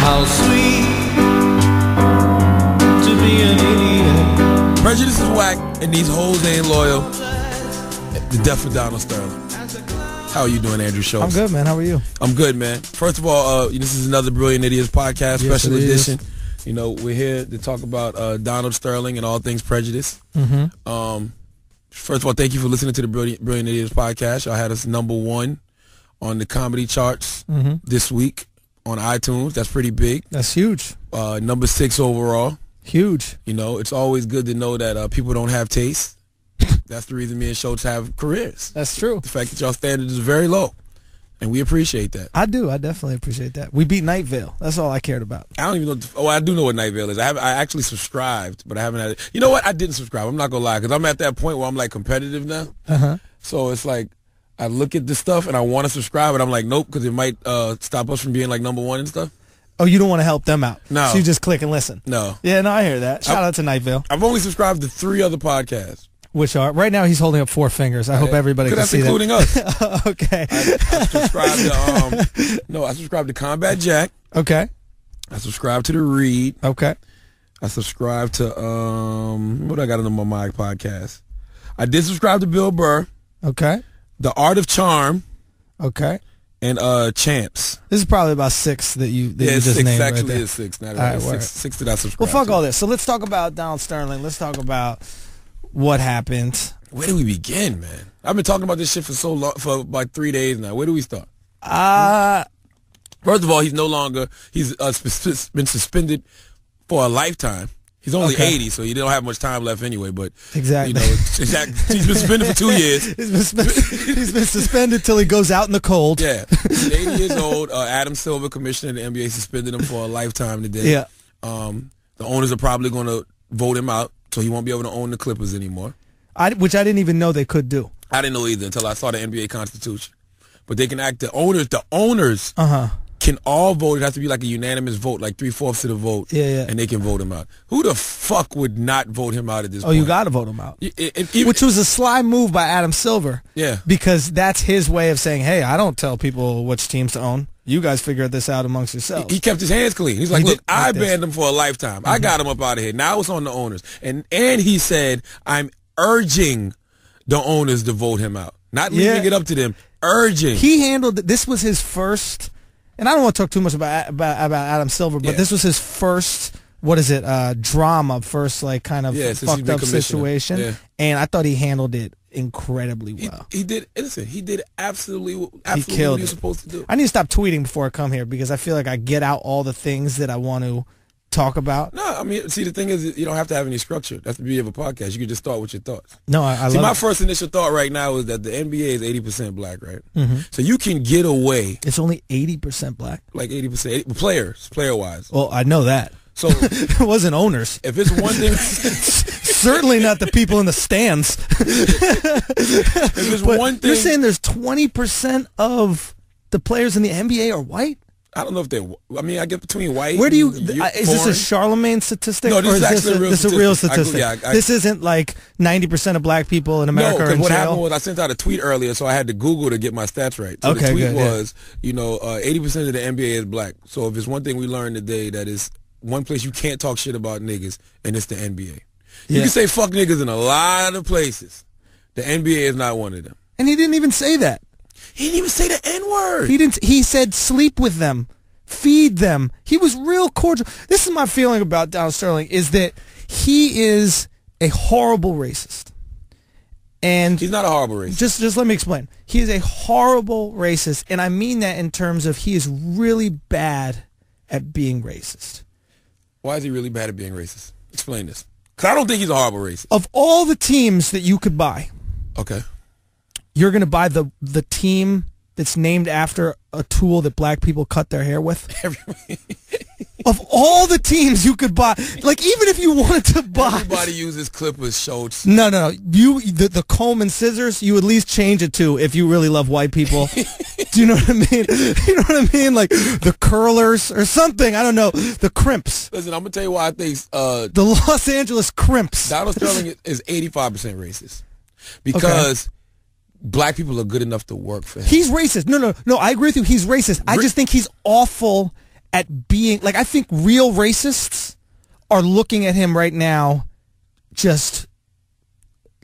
How sweet to be an idiot. Prejudice is Wack, and these hoes ain't loyal. The death of Donald Sterling. How are you doing, Andrew Schultz? I'm good, man. How are you? I'm good, man. First of all, this is another Brilliant Idiots podcast, special edition. You know, we're here to talk about Donald Sterling and all things prejudice. Mm-hmm. First of all, thank you for listening to the Brilliant Idiots podcast. Y'all had us #1 on the comedy charts this week on iTunes. That's pretty big. That's huge. #6 overall. Huge. You know, it's always good to know that people don't have taste. That's the reason me and Schultz have careers. That's true. The fact that y'all standard is very low. And we appreciate that. I do. I definitely appreciate that. We beat Night Vale. That's all I cared about. I don't even know. Oh, I do know what Night Vale is. I actually subscribed, but I haven't had it. You know what? I didn't subscribe. I'm not going to lie, because I'm at that point where I'm like competitive now. So it's like I look at this stuff and I want to subscribe, and I'm like, nope, because it might stop us from being like #1 and stuff. Oh, you don't want to help them out? No. So you just click and listen? No. Yeah, no, I hear that. Shout out to Night Vale. I've only subscribed to 3 other podcasts. Which are right now he's holding up 4 fingers. I hope everybody can see that. Including us. Okay. I subscribed to I subscribed to Combat Jack. Okay. I subscribed to The Read. Okay. I subscribed to what I got on my podcast. I did subscribe to Bill Burr. Okay. The Art of Charm. Okay. And Champs. This is probably about 6 that you just 6, named. actually right is 6. Not right, 6 that I subscribed. Well, fuck to. all this. So let's talk about Donald Sterling. Let's talk about what happened. Where do we begin, man? I've been talking about this shit for so long, for like 3 days now. Where do we start? First of all, he's no longer. He's been suspended for a lifetime. He's only 80, so he don't have much time left anyway. But exactly, you know, he's been suspended for 2 years. He's been suspended till he goes out in the cold. Yeah, he's 80 years old. Adam Silver, commissioner of the NBA, suspended him for a lifetime today. Yeah. The owners are probably going to vote him out, so he won't be able to own the Clippers anymore. Which I didn't even know they could do. I didn't know either until I saw the NBA Constitution. But they can act. The owners can all vote. It has to be like a unanimous vote, like 3/4 of the vote. Yeah. And they can vote him out. Who the fuck would not vote him out at this point? Oh, you got to vote him out. Which was a sly move by Adam Silver. Yeah. Because that's his way of saying, hey, I don't tell people which teams to own. You guys figure this out amongst yourselves. He kept his hands clean. He's like, look, I banned him for a lifetime. I got him up out of here. Now it's on the owners. And he said, I'm urging the owners to vote him out. Not leaving it up to them. Urging. He handled it. This was his first, and I don't want to talk too much about Adam Silver, but this was his first, drama, first like kind of fucked up situation. Yeah. And I thought he handled it incredibly well. He did. Listen, he did absolutely he killed what he was supposed to do. I need to stop tweeting before I come here because I feel like I get out all the things that I want to talk about. No, I mean, see, the thing is, you don't have to have any structure. That's the beauty of a podcast. You can just start with your thoughts. No, I see, love my it. first initial thought right now is that the NBA is 80% black, right? So you can get away. It's only 80% black? Like 80%. Player-wise. Well, I know that. So it wasn't owners. If it's one thing... Certainly not the people in the stands. If it's one thing... You're saying there's 20% of the players in the NBA are white? I don't know if they're... I mean, I get between white Where do you... and is this a Charlemagne statistic? No, this is actually a real statistic. This is a real statistic. This isn't like 90% of black people in America are in jail? What happened was I sent out a tweet earlier, so I had to Google to get my stats right. So the tweet was, 80% of the NBA is black. So if it's one thing we learned today, that is one place you can't talk shit about niggas, and it's the NBA. You can say fuck niggas in a lot of places. The NBA is not one of them. And he didn't even say that. He didn't even say the N-word. He didn't. He said sleep with them, feed them. He was real cordial. This is my feeling about Donald Sterling, is that he is a horrible racist. And he's not a horrible racist. Just let me explain. He is a horrible racist, and I mean that in terms of he is really bad at being racist. Why is he really bad at being racist? Explain this. Because I don't think he's a horrible racist. Of all the teams that you could buy, okay, you're going to buy the team that's named after a tool that black people cut their hair with? Of all the teams you could buy, like even if you wanted to buy... Everybody uses clippers, Schultz. No. The comb and scissors, you at least change it to if you really love white people. Do you know what I mean? You know what I mean? Like the curlers or something. I don't know. The crimps. Listen, I'm going to tell you why I think... the Los Angeles crimps. Donald Sterling is 85% racist. Because... black people are good enough to work for him. He's racist. No, I agree with you. He's racist. I just think he's awful at being like, I think real racists are looking at him right now just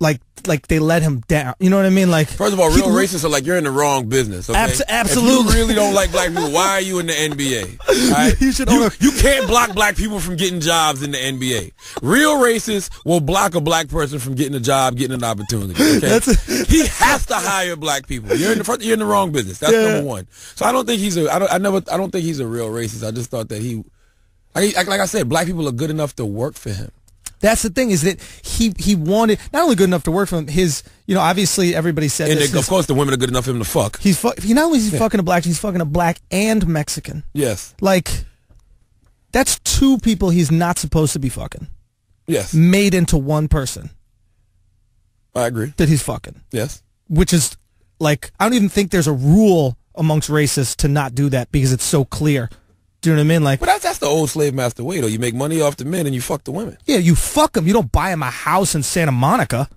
like they let him down. You know what I mean? Like, first of all, real racists are like, you're in the wrong business. Okay? Absolutely. If you really don't like black people, why are you in the NBA? Right? You can't block black people from getting jobs in the NBA. Real racists will block a black person from getting a job, getting an opportunity. Okay? He has to hire black people. You're in the wrong business. That's number one. So I don't think he's I don't think he's a real racist. I just thought that like I said, black people are good enough to work for him. That's the thing, is that he wanted, not only good enough to work for him, obviously everybody said and this. Of course the women are good enough for him to fuck. He not only is he fucking a black, he's fucking a black and Mexican. Yes. Like, that's two people he's not supposed to be fucking. Yes. Made into one person. I agree. That he's fucking. Yes. Which is, like, I don't even think there's a rule amongst racists to not do that because it's so clear. Do you know what I mean? Like, but that's the old slave master way, though. You make money off the men and you fuck the women. Yeah, you fuck them. You don't buy them a house in Santa Monica.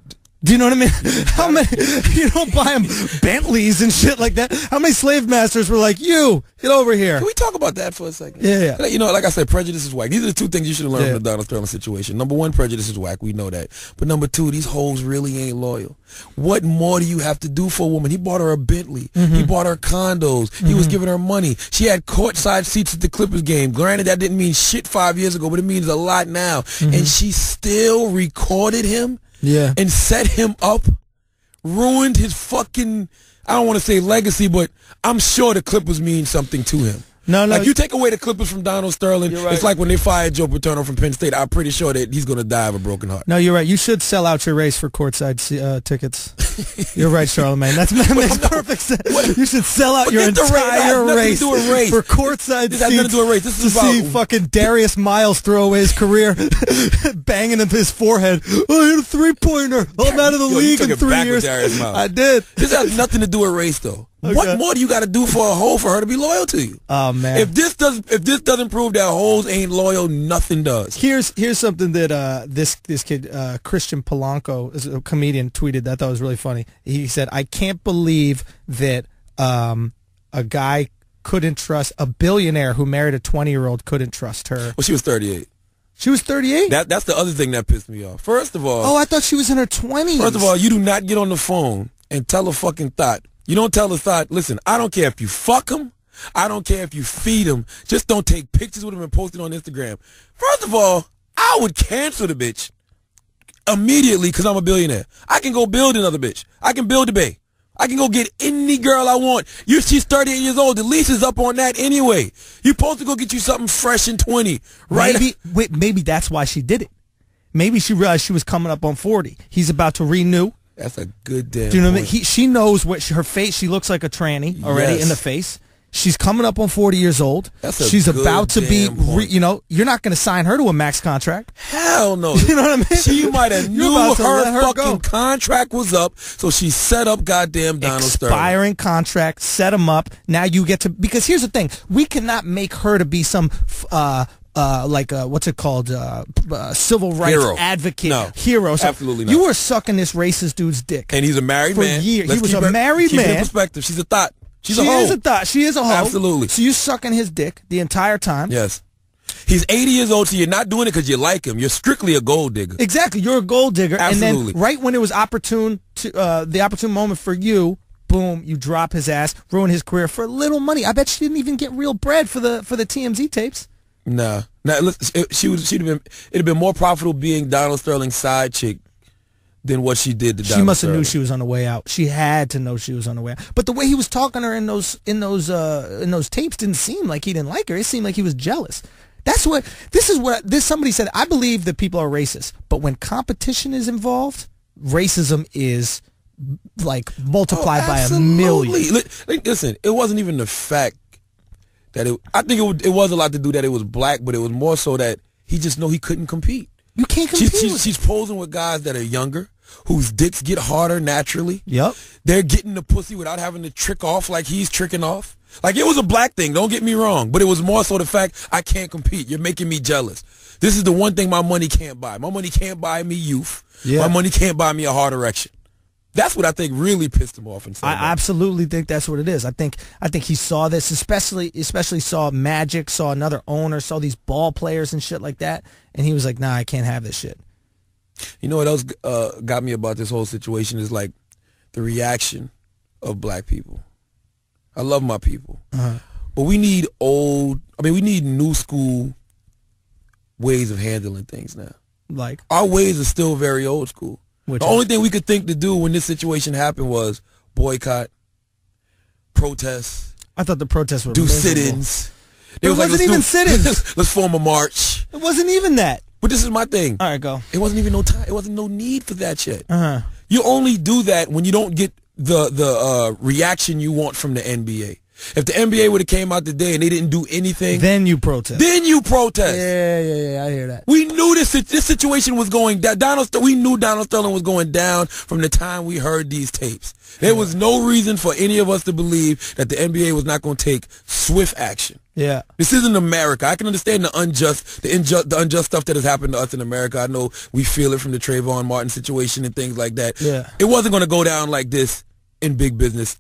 Do you know what I mean? How many? You don't buy them Bentleys and shit like that. How many slave masters were like, you, get over here? Can we talk about that for a second? Yeah. You know, like I said, prejudice is whack. These are the two things you should have learned from the Donald Sterling situation. Number one, prejudice is whack. We know that. But number two, these hoes really ain't loyal. What more do you have to do for a woman? He bought her a Bentley. He bought her condos. He was giving her money. She had courtside seats at the Clippers game. Granted, that didn't mean shit 5 years ago, but it means a lot now. And she still recorded him and set him up. Ruined his fucking, I don't want to say legacy, but I'm sure the Clippers mean something to him. No. Like, you take away the Clippers from Donald Sterling, right. It's like when they fired Joe Paterno from Penn State. I'm pretty sure that he's going to die of a broken heart. No, you're right. You should sell out your race for courtside tickets. You're right, Charlamagne. That makes perfect sense. You should sell out your entire race for courtside seats. This has nothing to do with race. This is to see fucking Darius Miles throw away his career, banging into his forehead. Oh, I hit a three-pointer. I'm out of the league in 3 years. I did. This has nothing to do with race, though. Okay. What more do you got to do for a hoe for her to be loyal to you? Oh man! If this doesn't prove that hoes ain't loyal, nothing does. Here's something that this kid Christian Polanco, is a comedian, tweeted that I thought was really funny. He said, "I can't believe that a guy couldn't trust a billionaire who married a 20-year-old couldn't trust her." Well, she was 38. She was 38? That's the other thing that pissed me off. First of all, I thought she was in her 20s. First of all, you do not get on the phone and tell a fucking thought. You don't tell the thought, listen, I don't care if you fuck him. I don't care if you feed him. Just don't take pictures with him and post it on Instagram. First of all, I would cancel the bitch immediately because I'm a billionaire. I can go build another bitch. I can build a bay. I can go get any girl I want. She's 38 years old. The lease is up on that anyway. You're supposed to go get you something fresh and 20, right? Maybe that's why she did it. Maybe she realized she was coming up on 40. He's about to renew. That's a good damn Do you know point. what I mean? She knows her face. She looks like a tranny already in the face. She's coming up on 40 years old. She's about to be, you're not going to sign her to a max contract. Hell no. You know what I mean? She might have knew her fucking contract was up, so she set up goddamn Donald Sterling. Expiring contract, set him up. Now you get to, because here's the thing. We cannot make her to be some, what's it called? Civil rights advocate. Hero. So absolutely not. You were sucking this racist dude's dick. And he's a married man. For years. He was a married man. Keep it in perspective. She's a thought. She is a thought. She is a hoe. Absolutely. So you sucking his dick the entire time. Yes. He's 80 years old, so you're not doing it because you like him. You're strictly a gold digger. Exactly. You're a gold digger. Absolutely. And then right when it was opportune to the opportune moment for you, boom, you drop his ass, ruin his career for little money. I bet she didn't even get real bread for the TMZ tapes. Nah. It'd have been more profitable being Donald Sterling's side chick than what she did to Donald Sterling. She must have knew she was on the way out. She had to know she was on the way out. But the way he was talking to her in those tapes didn't seem like he didn't like her. It seemed like he was jealous. Somebody said, I believe that people are racist, but when competition is involved, racism is like multiplied by a million. Listen, it wasn't even the fact that I think it was a lot to do that it was black, but it was more so that he just know he couldn't compete. You can't compete. She's posing with guys that are younger, whose dicks get harder naturally. Yep. They're getting the pussy without having to trick off like he's tricking off. Like, it was a black thing, don't get me wrong, but it was more so the fact I can't compete. You're making me jealous. This is the one thing my money can't buy. My money can't buy me youth. Yeah. My money can't buy me a hard erection. That's what I think really pissed him off. I absolutely think that's what it is. I think he saw this, especially saw Magic, saw another owner, saw these ball players and shit like that, and he was like, nah, I can't have this shit. You know what else got me about this whole situation is like the reaction of black people. I love my people, but we need we need new school ways of handling things now. Like our ways are still very old school. The only thing we could think to do when this situation happened was boycott, protest. I thought the protests were do sit-ins. It wasn't even sit-ins. Let's form a march. It wasn't even that. But this is my thing. All right, go. It wasn't even no time. It wasn't no need for that shit. You only do that when you don't get the reaction you want from the NBA. If the NBA would have came out today and they didn't do anything, then you protest. Yeah, I hear that. We knew this situation was going down. We knew Donald Sterling was going down from the time we heard these tapes. There was no reason for any of us to believe that the NBA was not going to take swift action. Yeah. This isn't America. I can understand the unjust stuff that has happened to us in America. I know we feel it from the Trayvon Martin situation and things like that. Yeah. It wasn't going to go down like this in big business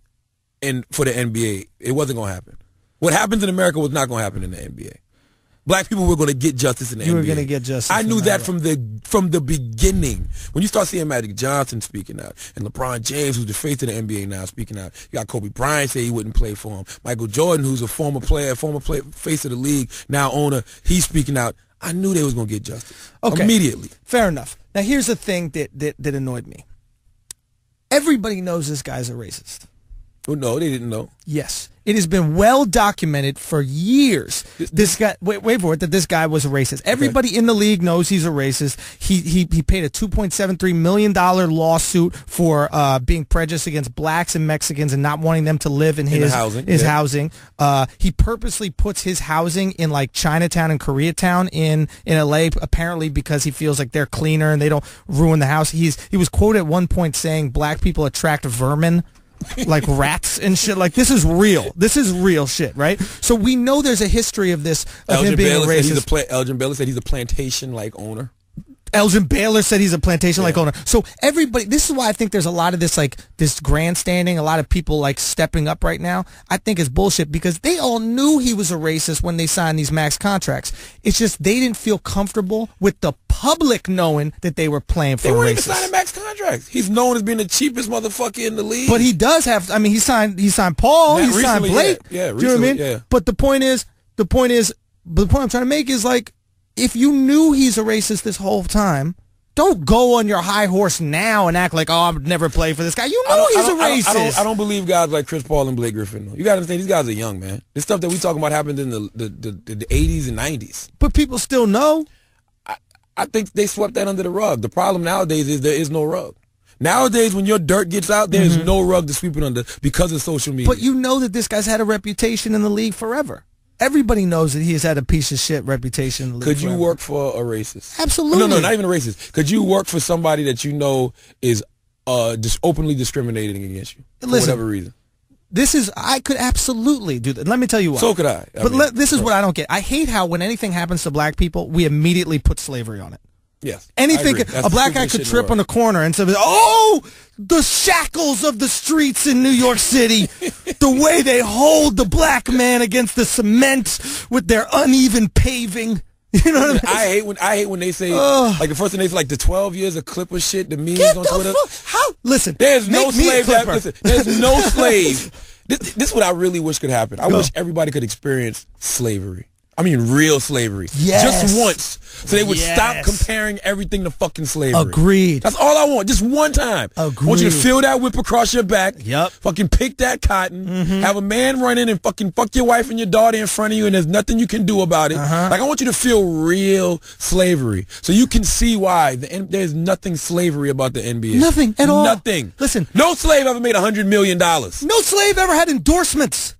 and for the NBA. It wasn't going to happen. What happens in America was not going to happen in the NBA. Black people were going to get justice in the NBA. You were going to get justice. I knew that from the beginning. When you start seeing Magic Johnson speaking out, and LeBron James, who's the face of the NBA now, speaking out. You got Kobe Bryant say he wouldn't play for him. Michael Jordan, who's a former face of the league, now owner, he's speaking out. I knew they was going to get justice. Okay. Immediately. Fair enough. Now here's the thing that annoyed me. Everybody knows this guy's a racist. Oh, no, they didn't know. Yes. It has been well documented for years. This guy, wait for it, that this guy was a racist. Everybody in the league knows he's a racist. He paid a $2.73 million lawsuit for being prejudiced against blacks and Mexicans and not wanting them to live in his housing. He purposely puts his housing in like Chinatown and Koreatown in LA, apparently because he feels like they're cleaner and they don't ruin the house. He was quoted at one point saying black people attract vermin. Like rats and shit. Like this is real. This is real shit, right? So we know there's a history of this of him being a racist. Elgin Baylor said he's a plantation-like owner. Elgin Baylor said he's a plantation-like owner. So everybody, this is why I think there's a lot of this this grandstanding, a lot of people like stepping up right now. I think it's bullshit because they all knew he was a racist when they signed these max contracts. It's just they didn't feel comfortable with the public knowing that they were playing for racists. They weren't racists. even signing max contracts. He's known as being the cheapest motherfucker in the league. But he does have. I mean, he signed Paul. He signed Blake. Yeah, do you know what I mean? Yeah. But the point I'm trying to make is like, if you knew he's a racist this whole time, don't go on your high horse now and act like, oh, I'd never play for this guy. You know he's a racist. I don't believe guys like Chris Paul and Blake Griffin. You got to understand, these guys are young, man. This stuff that we talking about happened in the 80s and 90s. But people still know. I think they swept that under the rug. The problem nowadays is there is no rug. Nowadays, when your dirt gets out, there is no rug to sweep it under because of social media. But you know that this guy's had a reputation in the league forever. Everybody knows that he has had a piece of shit reputation in the league Could you forever. work for a racist? Absolutely. No, not even a racist. Could you work for somebody that you know is just openly discriminating against you for whatever reason? I could absolutely do that. Let me tell you why. So could I. This is what I don't get. I hate how when anything happens to black people, we immediately put slavery on it. Yes. Anything, a black guy could trip on a corner and say, oh, the shackles of the streets in New York City, the way they hold the black man against the cement with their uneven paving. You know what I mean? I hate when they say, like the first thing they say, like the 12 years of Clipper shit, the memes on Twitter. Listen, there's no slave. There's no slave. This is what I really wish could happen. I wish everybody could experience slavery. I mean, real slavery. Yes. Just once. So they would stop comparing everything to fucking slavery. Agreed. That's all I want. Just one time. Agreed. I want you to feel that whip across your back. Yep. Fucking pick that cotton. Have a man run in and fucking fuck your wife and your daughter in front of you and there's nothing you can do about it. Like, I want you to feel real slavery. So you can see why there's nothing slavery about the NBA. Nothing at all. Nothing. Listen. No slave ever made $100 million. No slave ever had endorsements.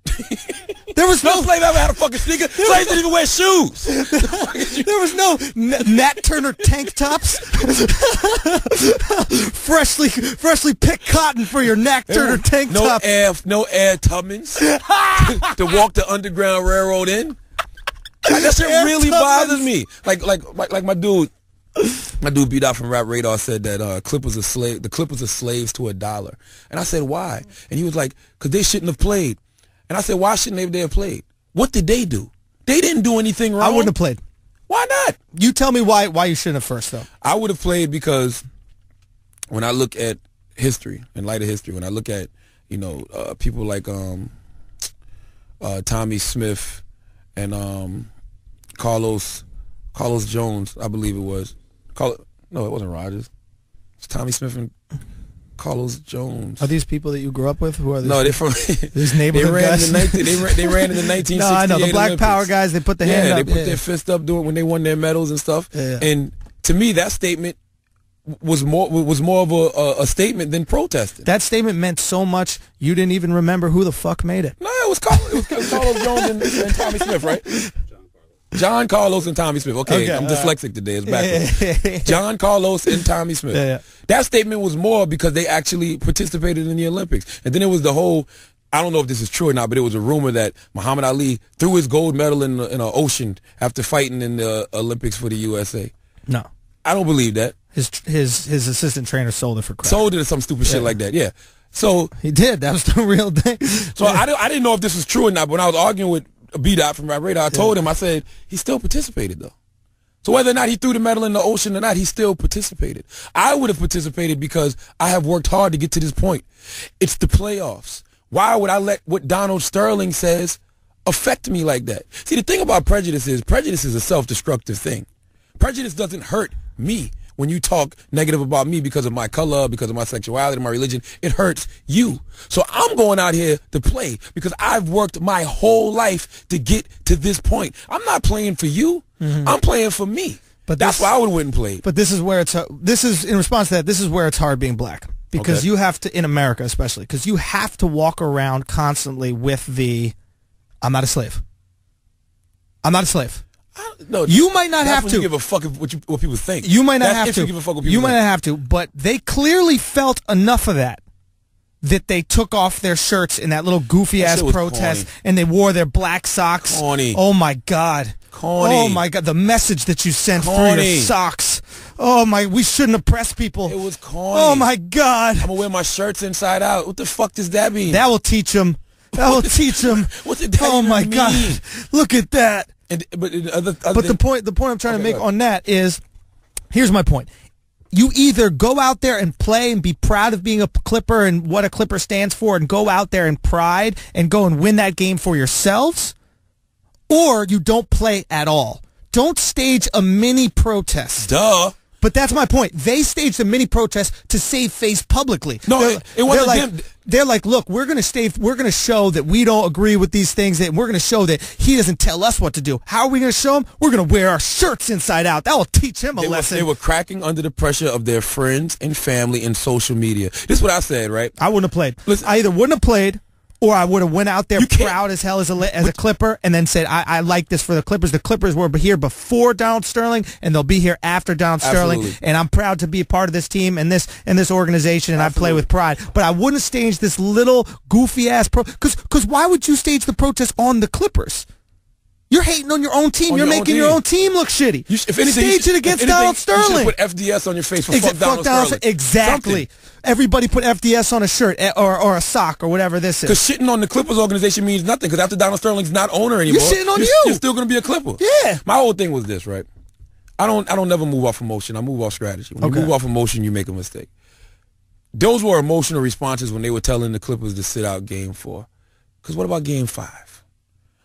There was no slave ever had a fucking sneaker. Slaves didn't even wear shoes. There was no Nat Turner tank tops. freshly picked cotton for your Nat Turner tank top. No air Tubmans to walk the Underground Railroad in. That shit really bothers me. Like my dude My dude B-Dot from Rap Radar said that the Clippers are slaves to $1. And I said, why? And he was like, because they shouldn't have played. And I said, why shouldn't they have played? What did they do? They didn't do anything wrong. I wouldn't have played. Why not? You tell me why you shouldn't have first, though. I would have played because when I look at history, in light of history, when I look at, people like Tommy Smith and Carlos Jones, I believe it was. No, it wasn't Rogers. It's Tommy Smith and Carlos Jones. Are these people that you grew up with? Who are these? No, they're from these neighborhood guys. They ran in the 1968 No, I know the Black Olympics. Power guys. They put the hand up. They put their fist up doing when they won their medals and stuff. Yeah. And to me, that statement was more of a statement than protesting. That statement meant so much you didn't even remember who the fuck made it. No, it was Carlos Jones and Tommy Smith, right? John Carlos and Tommy Smith. Okay, I'm dyslexic today. It's backwards. John Carlos and Tommy Smith. Yeah. That statement was more because they actually participated in the Olympics. And then it was the whole, I don't know if this is true or not, but it was a rumor that Muhammad Ali threw his gold medal in an ocean after fighting in the Olympics for the USA. No. I don't believe that. His assistant trainer sold it for crap. Sold it or some stupid shit like that, yeah. So he did. That was the real thing. So I didn't know if this was true or not, but when I was arguing with B-Dot from Rap Radar, I told him, I said, he still participated, though. So whether or not he threw the medal in the ocean or not, he still participated. I would have participated because I have worked hard to get to this point. It's the playoffs. Why would I let what Donald Sterling says affect me like that? See, the thing about prejudice is a self-destructive thing. Prejudice doesn't hurt me. When you talk negative about me because of my color, because of my sexuality, my religion, it hurts you. So I'm going out here to play because I've worked my whole life to get to this point. I'm not playing for you. Mm-hmm. I'm playing for me. But that's why I would have went and played. But this is where in response to that, this is where it's hard being black. Because you have to, in America especially, because you have to walk around constantly with I'm not a slave. I'm not a slave. No, you might not have to give a fuck what people think. You might not have to. You give a fuck what people might not have to, but they clearly felt enough of that they took off their shirts in that little goofy ass protest, and they wore their black socks. Corny. Oh my god. Corny. Oh my god, the message that you sent through your socks. Oh my, we shouldn't oppress people. It was corny. Oh my god. I'm gonna wear my shirts inside out. What the fuck does that mean? That will teach them. That will teach them. What did that Oh my mean? god. Look at that. But the point I'm trying to make on that is, here's my point. You either go out there and play and be proud of being a Clipper and what a Clipper stands for and go out there in pride and go and win that game for yourselves, or you don't play at all. Don't stage a mini protest. Duh. But that's my point. They staged a mini protest to save face publicly. No, it wasn't them. They're like, look, we're going to show that we don't agree with these things, and we're going to show that he doesn't tell us what to do. How are we going to show him? We're going to wear our shirts inside out. That will teach him a lesson. They were cracking under the pressure of their friends and family and social media. This is what I said, right? I wouldn't have played. Listen, I either wouldn't have played, or I would have went out there proud as hell as a Clipper and then said, I like this for the Clippers. The Clippers were here before Donald Sterling, and they'll be here after Donald Sterling. And I'm proud to be a part of this team and this organization, and I play with pride. But I wouldn't stage this little goofy-ass because why would you stage the protest on the Clippers? You're hating on your own team. You're making your own team look shitty. If anything, stage it against Donald Sterling. You should put FDS on your face for fuck Donald Sterling. Exactly. Something. Everybody put FDS on a shirt or a sock or whatever this is. Because shitting on the Clippers organization means nothing. Because after Donald Sterling's not owner anymore, you're shitting on you. You're still going to be a Clipper. Yeah. My whole thing was this, right? I don't never move off emotion. I move off strategy. When you move off emotion, you make a mistake. Those were emotional responses when they were telling the Clippers to sit out Game 4. Because what about Game 5?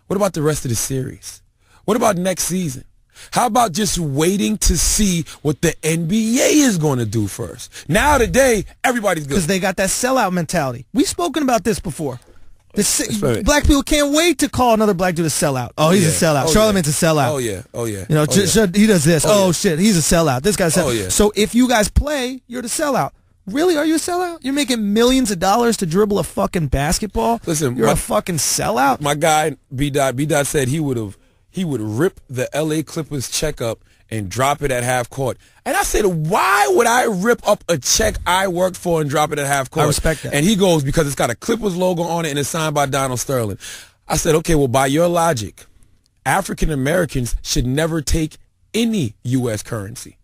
What about the rest of the series? What about next season? How about just waiting to see what the NBA is going to do first? Now today, everybody's good. Because they got that sellout mentality. We've spoken about this before. Black people can't wait to call another black dude a sellout. Oh, he's a sellout. Charlamagne's a sellout. Oh, yeah. Oh, yeah. You know, he does this. Oh, shit, he's a sellout. This guy's a sellout. Oh, yeah. So if you guys play, you're the sellout. Really? Are you a sellout? You're making millions of dollars to dribble a fucking basketball? Listen, you're a fucking sellout? My guy, B-Dot said he would rip the LA Clippers check up and drop it at half court. And I said, why would I rip up a check I worked for and drop it at half court? I respect that. And he goes, because it's got a Clippers logo on it and it's signed by Donald Sterling. I said, okay, well, by your logic, African Americans should never take any U.S. currency.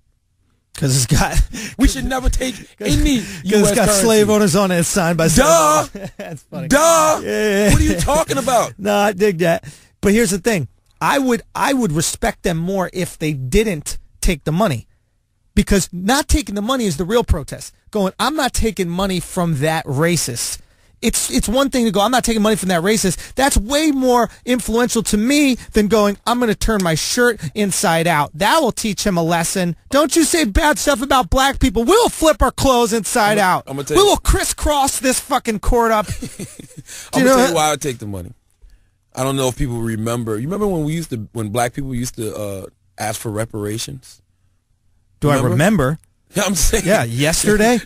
Because it's got... We should never take any U.S. Because it's got currency. slave owners on it signed by... Duh! That's funny. Duh! Yeah. What are you talking about? No, I dig that. But here's the thing. I would respect them more if they didn't take the money. Because not taking the money is the real protest. Going, I'm not taking money from that racist. It's one thing to go, I'm not taking money from that racist. That's way more influential to me than going, I'm going to turn my shirt inside out. That will teach him a lesson. Don't you say bad stuff about black people. We'll flip our clothes inside out. We will crisscross this fucking court up. I'm going to tell you why I would take the money. I don't know if people remember. You remember when black people used to ask for reparations? Do I remember? I'm saying. Yeah, yesterday.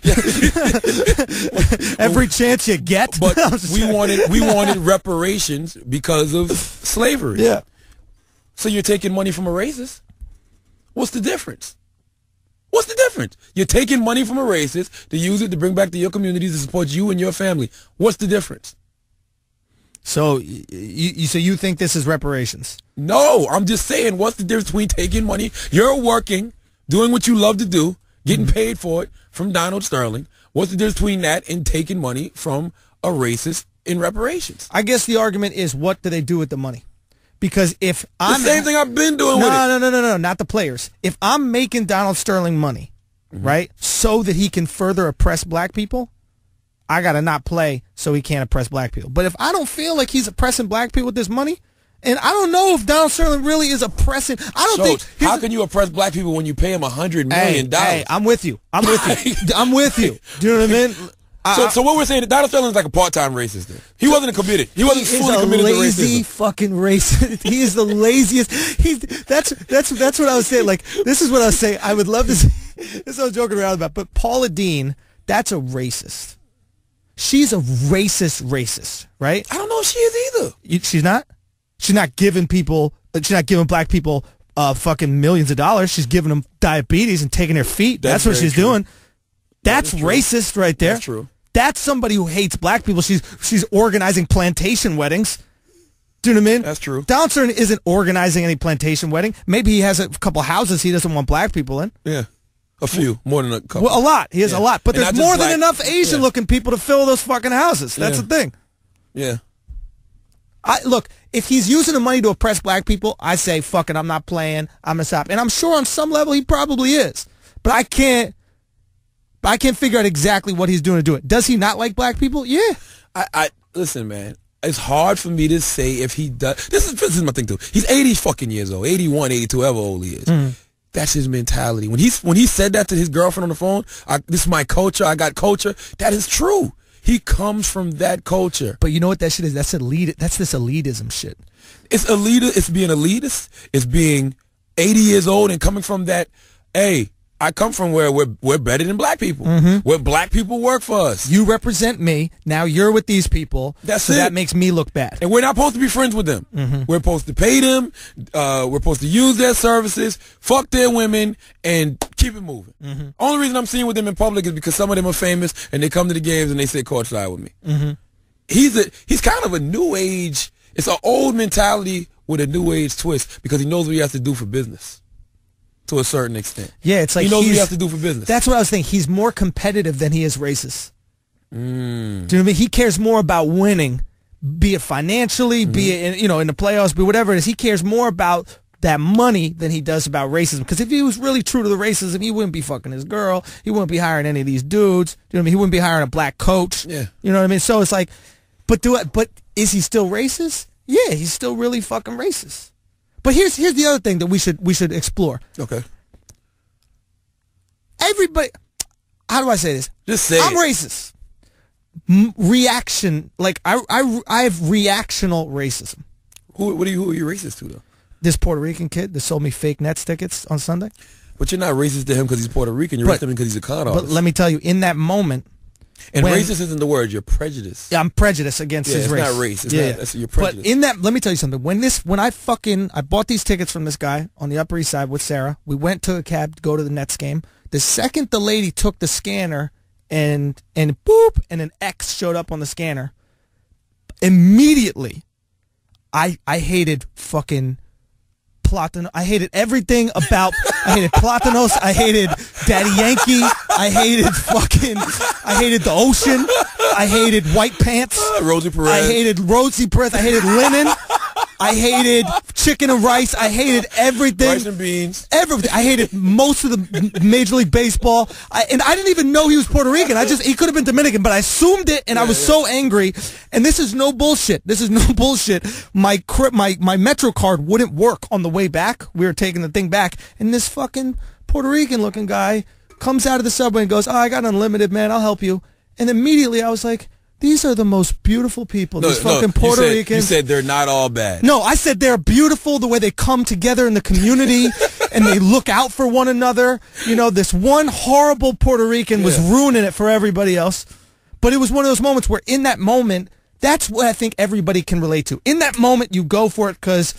Every chance you get. But we wanted reparations because of slavery. Yeah. So you're taking money from a racist? What's the difference? What's the difference? You're taking money from a racist to use it to bring back to your communities to support you and your family. What's the difference? So you think this is reparations? No, I'm just saying, what's the difference between taking money? You're working, doing what you love to do, getting paid for it from Donald Sterling. What's the difference between that and taking money from a racist in reparations? I guess the argument is, what do they do with the money? Because if I'm... The same thing I've been doing with it. No, not the players. If I'm making Donald Sterling money, right, so that he can further oppress black people, I got to not play so he can't oppress black people. But if I don't feel like he's oppressing black people with this money, and I don't know if Donald Sterling really is oppressing... I don't think... How can you oppress black people when you pay him $100 million? Hey, I'm with you. I'm with you. Do you know what I mean? So what we're saying, Donald Sterling is like a part-time racist then. He wasn't committed. He wasn't fully committed to racism. He's a lazy fucking racist. He is the laziest. That's what I was saying. Like, this is what I was saying. I would love to say, this is what I was joking around about. But Paula Deen, that's a racist. She's a racist, right? I don't know if she is either. She's not? She's not giving black people fucking millions of dollars. She's giving them diabetes and taking their feet. That's what she's doing. That's racist right there. That's true. That's somebody who hates black people. She's organizing plantation weddings. Do you know what I mean? That's true. Donald Sterling isn't organizing any plantation wedding. Maybe he has a couple houses he doesn't want black people in. Yeah. A few. More than a couple. Well, a lot. He has a lot. But there's more than enough Asian-looking people to fill those fucking houses. That's the thing. Yeah. Look, if he's using the money to oppress black people, I say, fuck it, I'm not playing. I'm going to stop. And I'm sure on some level he probably is. But I can't figure out exactly what he's doing to do it. Does he not like black people? Yeah. Listen, man. It's hard for me to say if he does. This is my thing, too. He's 80 fucking years old. 81, 82, however old he is. That's his mentality. When he said that to his girlfriend on the phone, this is my culture, I got culture, that is true. He comes from that culture. But you know what that shit is? That's this elitism shit. It's it's being elitist. It's being 80 years old and coming from that, hey, I come from where we're better than black people. Where black people work for us. You represent me. Now you're with these people. That's it. That makes me look bad. And we're not supposed to be friends with them. We're supposed to pay them. We're supposed to use their services, fuck their women, and keep it moving. Only reason I'm seeing with them in public is because some of them are famous and they come to the games and they sit courtside with me. He's kind of a new age. It's an old mentality with a new age twist because he knows what he has to do for business. To a certain extent. Yeah, it's like he knows what he has to do for business. That's what I was thinking. He's more competitive than he is racist. Do you know what I mean? He cares more about winning, be it financially, be it in the playoffs, be whatever it is. He cares more about that money than he does about racism. Because if he was really true to the racism, he wouldn't be fucking his girl. He wouldn't be hiring any of these dudes. You know what I mean? He wouldn't be hiring a black coach. Yeah. You know what I mean? So it's like, but is he still racist? Yeah, he's still really fucking racist. But here's the other thing that we should explore. Okay. Everybody, how do I say this? Just say I'm racist. Reaction, like I have reactional racism. Who are you racist to though? This Puerto Rican kid that sold me fake Nets tickets on Sunday. But you're not racist to him because he's Puerto Rican. You're racist to him because he's a con artist. But let me tell you, in that moment. And racist isn't the word. You're prejudiced. Yeah, I'm prejudiced against his race. It's not race. It's you're prejudiced. But in that, let me tell you something. When I bought these tickets from this guy on the Upper East Side with Sarah. We went to a cab to go to the Nets game. The second the lady took the scanner and boop, and an X showed up on the scanner, immediately, I hated fucking Platanos. I hated everything about. I hated Platanos. I hated Daddy Yankee. I hated the ocean. I hated white pants. Rosie Perez. I hated Rosie Perez. I hated linen. I hated chicken and rice. I hated everything. Rice and beans. Everything. I hated most of the Major League Baseball. And I didn't even know he was Puerto Rican. He could have been Dominican, but I assumed it, and I was so angry. And this is no bullshit. This is no bullshit. My Metro card wouldn't work on the way back. We were taking the thing back, and this fucking Puerto Rican looking guy comes out of the subway and goes, "Oh, I got unlimited, man. I'll help you." And immediately I was like, these are the most beautiful people. These fucking Puerto Ricans. You said they're not all bad. No, I said they're beautiful, the way they come together in the community and they look out for one another. You know, this one horrible Puerto Rican was ruining it for everybody else. But it was one of those moments where in that moment, that's what I think everybody can relate to. In that moment, you go for it because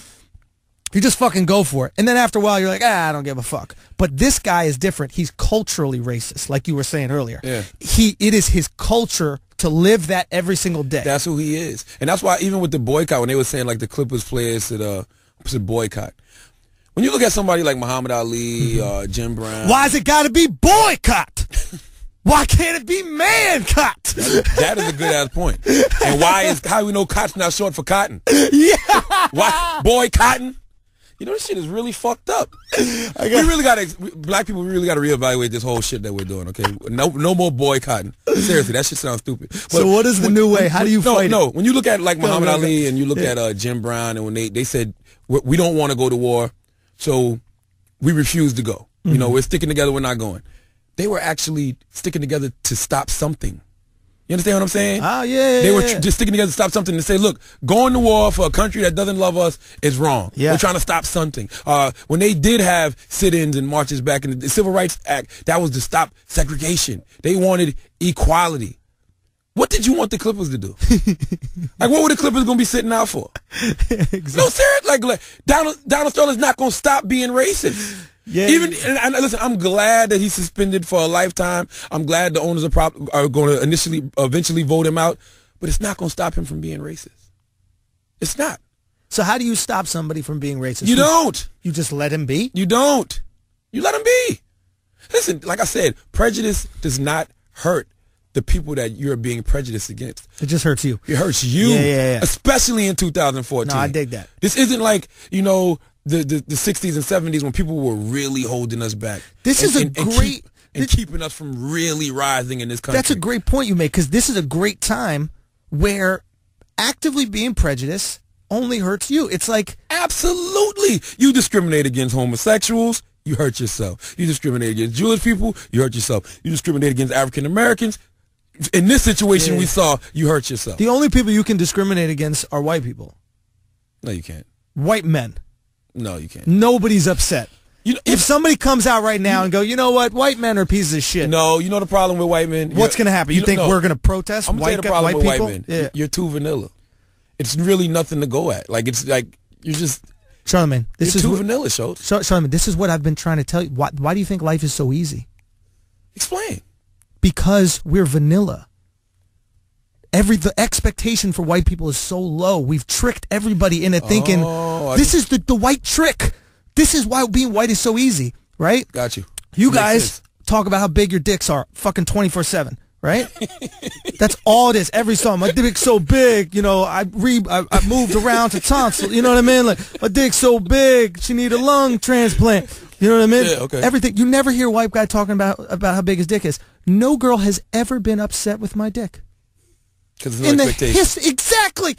you just fucking go for it. And then after a while, you're like, I don't give a fuck. But this guy is different. He's culturally racist, like you were saying earlier. Yeah. It is his culture to live that every single day. That's who he is. And that's why even with the boycott, when they were saying like the Clippers players should boycott. When you look at somebody like Muhammad Ali, Jim Brown. Why's it got to be boycott? Why can't it be man-cott? That is a good-ass point. And how do we know cott's not short for cotton? Yeah. Why? Boycotting? You know, this shit is really fucked up. Black people really got to reevaluate this whole shit that we're doing, okay? No more boycotting. Seriously, that shit sounds stupid. But so what is the new way? How do you fight it? No, when you look at like Muhammad Ali and you look at Jim Brown, and when they said, we don't want to go to war, so we refuse to go. You know, we're sticking together, we're not going. They were actually sticking together to stop something. You understand what I'm saying? Oh, yeah. They were just sticking together to stop something to say, look, going to war for a country that doesn't love us is wrong. Yeah. We're trying to stop something. When they did have sit-ins and marches back in the Civil Rights Act, that was to stop segregation. They wanted equality. What did you want the Clippers to do? Like, what were the Clippers going to be sitting out for? Exactly. No, seriously. Like Donald Sterling's not going to stop being racist. Yeah. And listen, I'm glad that he's suspended for a lifetime. I'm glad the owners are going to eventually vote him out, but it's not going to stop him from being racist. It's not. So how do you stop somebody from being racist? You don't. You just let him be? You don't. You let him be. Listen, like I said, prejudice does not hurt the people that you're being prejudiced against. It just hurts you. It hurts you. Yeah. Especially in 2014. No, I dig that. This isn't like, you know, the 60s and 70s when people were really holding us back. This is keeping us from really rising in this country. That's a great point you make, because this is a great time where actively being prejudiced only hurts you. It's like, absolutely. You discriminate against homosexuals, you hurt yourself. You discriminate against Jewish people, you hurt yourself. You discriminate against African Americans. In this situation we saw, you hurt yourself. The only people you can discriminate against are white people. No, you can't. White men. No, you can't. Nobody's upset. You know, if somebody comes out right now and go, you know what, white men are pieces of shit. No, you know the problem with white men? What's going to happen? You think we're going to protest I'm white the problem with people? White men. Yeah. You're too vanilla. It's really nothing to go at. Like, it's like, you're just... Charlamagne, this is too vanilla, Schultz. Charlamagne, this is what I've been trying to tell you. Why do you think life is so easy? Explain. Because we're vanilla. The expectation for white people is so low. We've tricked everybody into thinking this is the white trick. This is why being white is so easy, right? Got you. You guys talk about how big your dicks are, fucking 24/7, right? That's all it is. Every song, my dick's so big, you know, I moved around to tonsil. You know what I mean? Like, my dick's so big, she need a lung transplant. You know what I mean? Yeah, okay. Everything. You never hear a white guy talking about how big his dick is. No girl has ever been upset with my dick. Because there's no expectation. Exactly.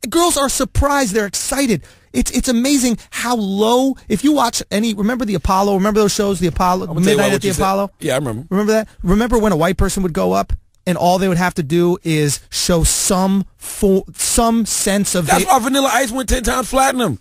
Girls are surprised. They're excited. It's amazing how low. If you watch remember the Apollo? Remember those shows, the Apollo, Midnight at the Apollo? Yeah, I remember. Remember that? Remember when a white person would go up and all they would have to do is show some sense of... That's why Vanilla Ice went 10 times platinum.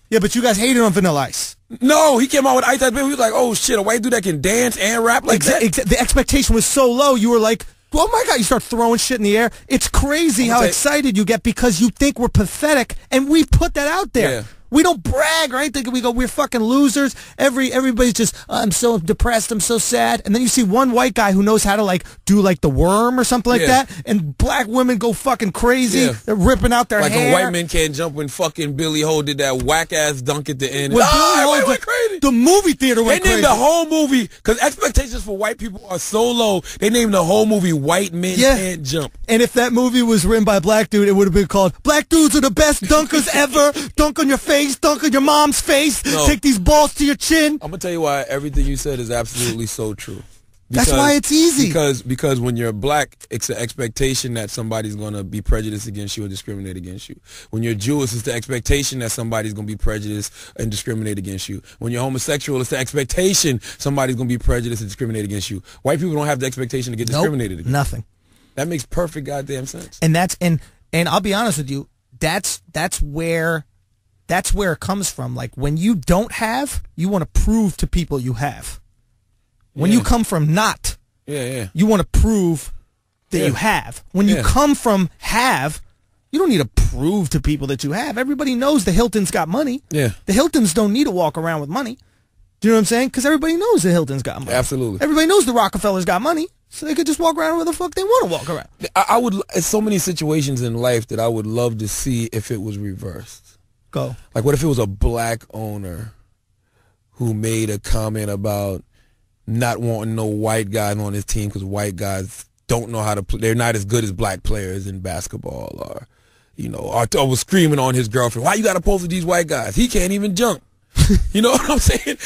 Yeah, but you guys hated on Vanilla Ice. No, he came out with Ice Ice Baby. We was like, oh shit, a white dude that can dance and rap like that. The expectation was so low. You were like, oh my God, you start throwing shit in the air. It's crazy how excited you get because you think we're pathetic, and we put that out there. Yeah. We don't brag or anything. We go, we're fucking losers. Everybody's just, I'm so depressed, I'm so sad. And then you see one white guy who knows how to like do like the worm or something like that, and black women go fucking crazy. They're ripping out their hair. Like a white man can't jump when fucking Billy Ho did that whack ass dunk at the end. When Billy Ho went crazy. The movie theater went crazy. They named the whole movie, because expectations for white people are so low, they named the whole movie White Men Can't Jump. And if that movie was written by a black dude, it would have been called Black Dudes Are the Best Dunkers Ever. Dunk on your face, dunk on your mom's face, take these balls to your chin. I'm going to tell you why everything you said is absolutely so true. That's why it's easy. Because when you're black, it's an expectation that somebody's going to be prejudiced against you or discriminate against you. When you're Jewish, it's the expectation that somebody's going to be prejudiced and discriminate against you. When you're homosexual, it's the expectation somebody's going to be prejudiced and discriminate against you. White people don't have the expectation to get discriminated against. Nothing. That makes perfect goddamn sense. And and I'll be honest with you, that's where it comes from. Like, when you don't have, you want to prove to people you have. When you come from not, you want to prove that you have. When you come from have, you don't need to prove to people that you have. Everybody knows the Hilton's got money. Yeah. The Hiltons don't need to walk around with money. Do you know what I'm saying? Because everybody knows the Hilton's got money. Absolutely. Everybody knows the Rockefellers got money, so they could just walk around where the fuck they want to walk around. I would. There's so many situations in life that I would love to see if it was reversed. Go. Like, what if it was a black owner who made a comment about not wanting no white guys on his team because white guys don't know how to play. They're not as good as black players in basketball, or, you know, or was screaming on his girlfriend, why you got to post with these white guys? He can't even jump. You know what I'm saying?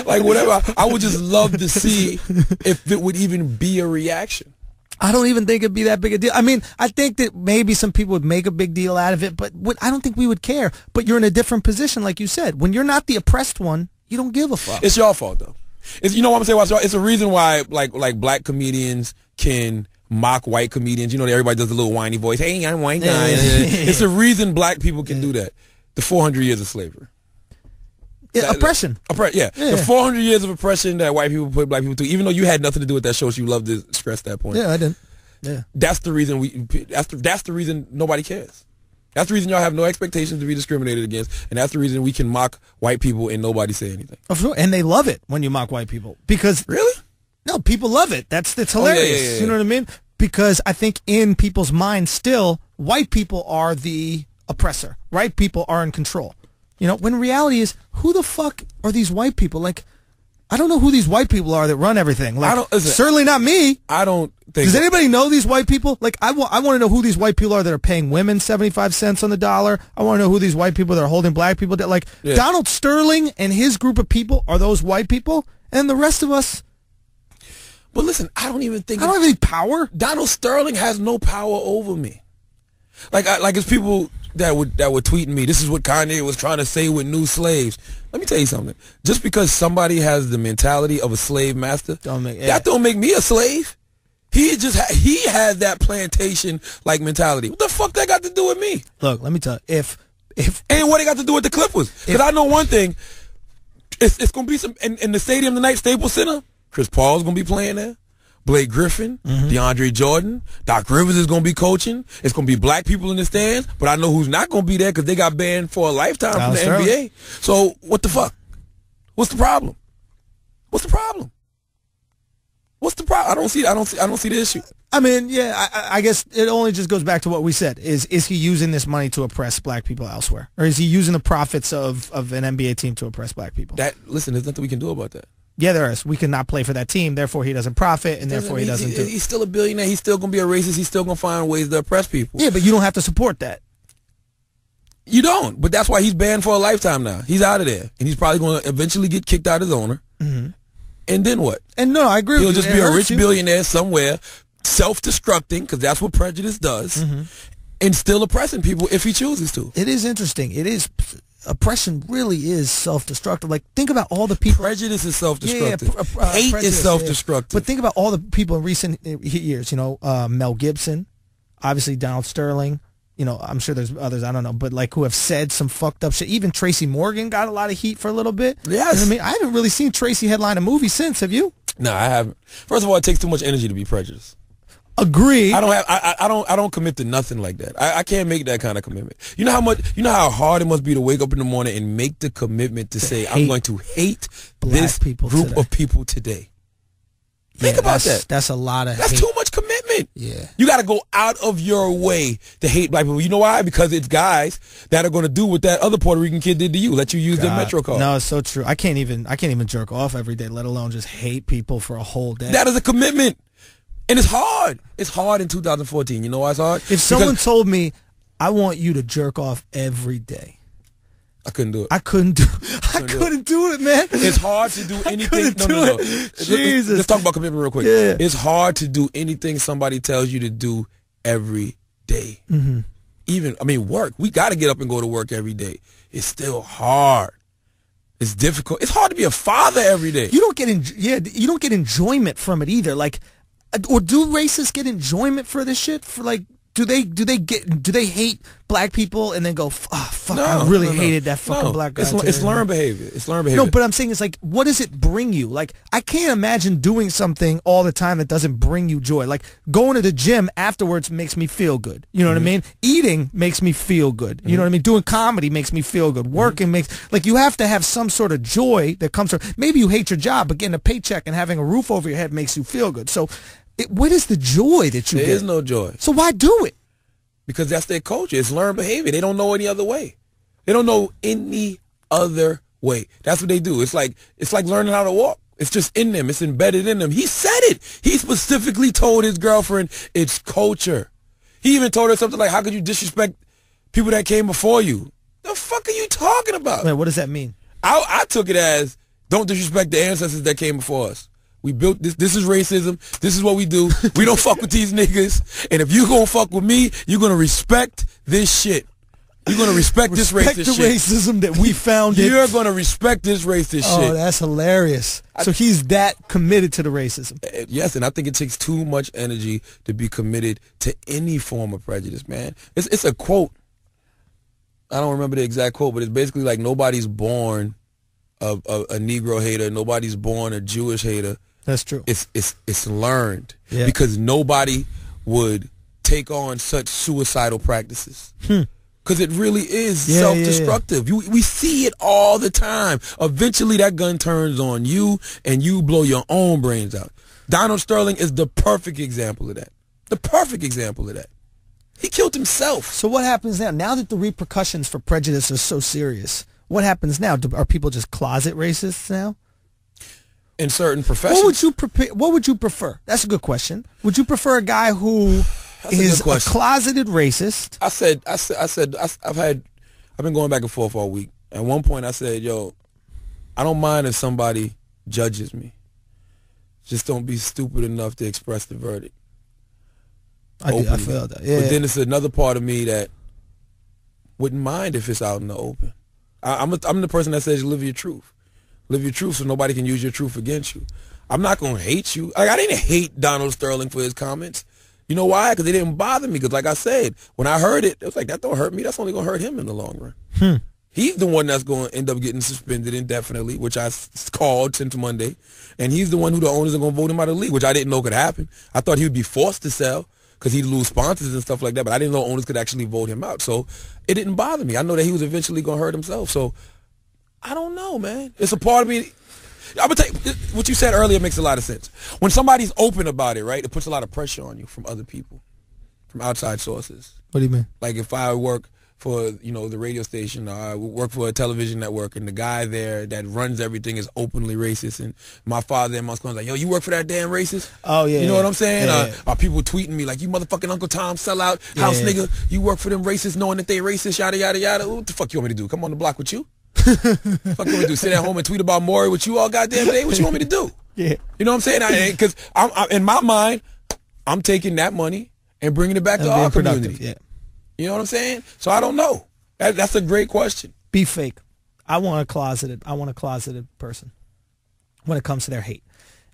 Like whatever. I would just love to see if it would even be a reaction. I don't even think it'd be that big a deal. I mean, I think that maybe some people would make a big deal out of it, but I don't think we would care. But you're in a different position, like you said. When you're not the oppressed one, you don't give a fuck. It's your fault, though. You know what I'm saying? It's a reason why, like black comedians can mock white comedians. You know, everybody does a little whiny voice. Hey, I'm white guy. It's a reason black people can do that. The 400 years of slavery. Oppression. The 400 years of oppression that white people put black people through. Even though you had nothing to do with that show, so you love to stress that point. Yeah, I didn't. Yeah. That's the reason that's the reason nobody cares. That's the reason y'all have no expectations to be discriminated against, and that's the reason we can mock white people and nobody say anything. Of course, and they love it when you mock white people, because really, no, people love it. It's hilarious. Yeah. You know what I mean? Because I think in people's minds, still, white people are the oppressor. White people are in control. You know, when reality is, who the fuck are these white people? Like, I don't know who these white people are that run everything. Like, certainly not me. I don't think. Does anybody know these white people? Like, I want to know who these white people are that are paying women 75 cents on the dollar. I want to know who these white people that are holding black people. That, like, Donald Sterling and his group of people are those white people, and the rest of us. But listen, I don't even think I don't have any power. Donald Sterling has no power over me. Like it's people that were tweeting me, this is what Kanye was trying to say with New Slaves. Let me tell you something. Just because somebody has the mentality of a slave master, that don't make me a slave. He had that plantation like mentality. What the fuck that got to do with me? Look, let me tell you, if and what it got to do with the Clippers? Because I know one thing. It's gonna be some in the stadium tonight, Staples Center. Chris Paul's gonna be playing there. Blake Griffin, DeAndre Jordan, Doc Rivers is going to be coaching. It's going to be black people in the stands, but I know who's not going to be there because they got banned for a lifetime from the NBA. So what the fuck? What's the problem? What's the problem? I don't see the issue. I mean, yeah, I guess it only just goes back to what we said. Is he using this money to oppress black people elsewhere? Or is he using the profits of an NBA team to oppress black people? Listen, there's nothing we can do about that. Yeah, there is. We cannot play for that team, therefore he doesn't profit, and therefore he doesn't do it. He's still a billionaire. He's still going to be a racist. He's still going to find ways to oppress people. Yeah, but you don't have to support that. You don't, but that's why he's banned for a lifetime now. He's out of there, and he's probably going to eventually get kicked out as owner. And then what? And no, I agree with you. He'll just be a rich billionaire somewhere, self-destructing, because that's what prejudice does, and still oppressing people if he chooses to. It is interesting. It is... Oppression really is self-destructive. Like, think about all the people. Prejudice is self-destructive. Hate is self-destructive. But think about all the people in recent years. You know, Mel Gibson, obviously Donald Sterling. You know, I'm sure there's others, I don't know, but like who have said some fucked up shit. Even Tracy Morgan got a lot of heat for a little bit. Yes. You know what I mean, I haven't really seen Tracy headline a movie since. Have you? No, I haven't. First of all, it takes too much energy to be prejudiced. Agree. I don't commit to nothing like that. I can't make that kind of commitment. You know how hard it must be to wake up in the morning and make the commitment to say I'm going to hate this group of people today. Think about that. That's a lot of hate. That's too much commitment. Yeah. You got to go out of your way to hate black people. You know why? Because it's guys that are going to do what that other Puerto Rican kid did to you. Let you use their Metro card. No, it's so true. I can't even jerk off every day, let alone just hate people for a whole day. That is a commitment. And it's hard. It's hard in 2014. You know why it's hard? If someone told me, I want you to jerk off every day, I couldn't do it. I couldn't do it, man. It's hard to do anything. No. Jesus. Let's talk about commitment real quick. Yeah. It's hard to do anything somebody tells you to do every day. Mm-hmm. Even, work. We got to get up and go to work every day. It's still hard. It's difficult. It's hard to be a father every day. You don't get enjoyment from it either. Like, or do racists get enjoyment for this shit? For like, do they hate black people and then go, oh, fuck, no, I really hated that fucking black guy. It's learned behavior. It's learned behavior. No, but I'm saying it's like, what does it bring you? Like, I can't imagine doing something all the time that doesn't bring you joy. Like, going to the gym afterwards makes me feel good. You know what I mean? Eating makes me feel good. You know what I mean? Doing comedy makes me feel good. Working makes, like, you have to have some sort of joy that comes from, maybe you hate your job, but getting a paycheck and having a roof over your head makes you feel good. So, what is the joy that you get? There is no joy. So why do it? Because that's their culture. It's learned behavior. They don't know any other way. They don't know any other way. That's what they do. It's like learning how to walk. It's just in them. It's embedded in them. He said it. He specifically told his girlfriend it's culture. He even told her something like, how could you disrespect people that came before you? The fuck are you talking about? Man, what does that mean? I took it as, don't disrespect the ancestors that came before us. We built this. This is racism. This is what we do. We don't fuck with these niggas. And if you gonna fuck with me, you're gonna respect this shit. You're gonna respect this racist shit. Respect the racism that we founded. You're gonna respect this racist shit. Oh, that's hilarious. So he's that committed to the racism. Yes, and I think it takes too much energy to be committed to any form of prejudice, man. It's a quote. I don't remember the exact quote, but it's basically like nobody's born a Negro hater. Nobody's born a Jewish hater. That's true. It's learned because nobody would take on such suicidal practices. Because it really is self-destructive. We see it all the time. Eventually that gun turns on you and you blow your own brains out. Donald Sterling is the perfect example of that. The perfect example of that. He killed himself. So what happens now? Now that the repercussions for prejudice are so serious, what happens now? Are people just closet racists now? In certain professions. What would you prefer? That's a good question. Would you prefer a guy who is a closeted racist? I've been going back and forth all week. At one point I said, yo, I don't mind if somebody judges me. Just don't be stupid enough to express the verdict. I feel that. Yeah. But then it's another part of me that wouldn't mind if it's out in the open. I'm the person that says live your truth. Live your truth so nobody can use your truth against you. I'm not going to hate you. Like, I didn't hate Donald Sterling for his comments. You know why? Because they didn't bother me. Because like I said, when I heard it, it was like, that don't hurt me. That's only going to hurt him in the long run. He's the one that's going to end up getting suspended indefinitely, which I called since Monday. And he's the one who the owners are going to vote him out of the league, which I didn't know could happen. I thought he would be forced to sell because he'd lose sponsors and stuff like that. But I didn't know owners could actually vote him out. So it didn't bother me. I know that he was eventually going to hurt himself. So I don't know, man. It's a part of me. I'm gonna tell you, what you said earlier makes a lot of sense. When somebody's open about it, right, it puts a lot of pressure on you from other people, from outside sources. What do you mean? Like if I work for, the radio station, or I work for a television network, and the guy there that runs everything is openly racist, and my father and my son's like, yo, you work for that damn racist? Oh, yeah. You know what I'm saying? Yeah. Are people tweeting me like, you motherfucking Uncle Tom sellout, house nigga, you work for them racists knowing that they racist, yada, yada, yada. What the fuck you want me to do? Come on the block with you? Fuck you want me to do? Sit at home and tweet about Maury with you all goddamn day? What you want me to do? Yeah. You know what I'm saying? Because in my mind, I'm taking that money and bringing it back to our community. Yeah. You know what I'm saying? So I don't know. That's a great question. Be fake. I want a closeted person when it comes to their hate.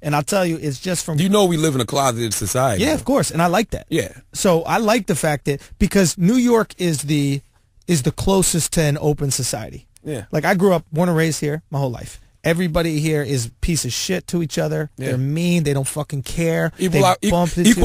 And I'll tell you, it's just from... You know we live in a closeted society. Yeah, of course. And I like that. Yeah. So I like the fact that, because New York is the closest to an open society. Yeah. Like, I grew up, born and raised here my whole life. Everybody here is a piece of shit to each other. Yeah. They're mean. They don't fucking care. Equal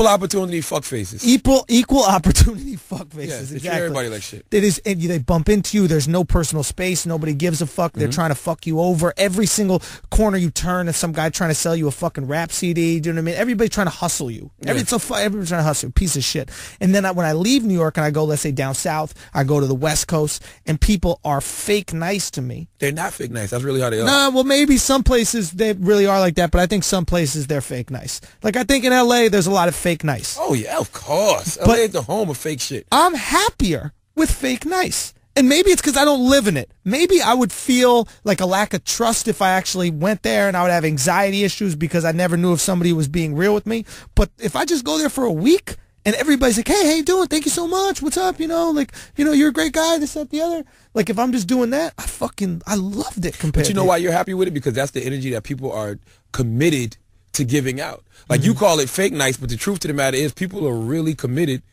opportunity fuck faces. Equal opportunity fuck faces. Yeah, exactly. Everybody like shit. It is. And they bump into you. There's no personal space. Nobody gives a fuck. They're trying to fuck you over. Every single corner you turn, there's some guy trying to sell you a fucking rap CD. Do you know what I mean? Everybody's trying to hustle you. Everybody's trying to hustle you. Piece of shit. And then when I leave New York and I go, let's say down south, I go to the West Coast, and people are fake nice to me. They're not fake nice. That's really how they are. No, well, maybe some places they really are like that, but I think some places they're fake nice. Like I think in LA there's a lot of fake nice. Oh yeah, of course. LA is the home of fake shit. I'm happier with fake nice. And maybe it's because I don't live in it. Maybe I would feel like a lack of trust if I actually went there, and I would have anxiety issues because I never knew if somebody was being real with me. But if I just go there for a week and everybody's like, hey, how you doing? Thank you so much. What's up? You're a great guy, this, that, the other. Like, if I'm just doing that, I loved it compared to. But you know why you're happy with it? Because that's the energy that people are committed to giving out. Like, you call it fake nice, but the truth to the matter is people are really committed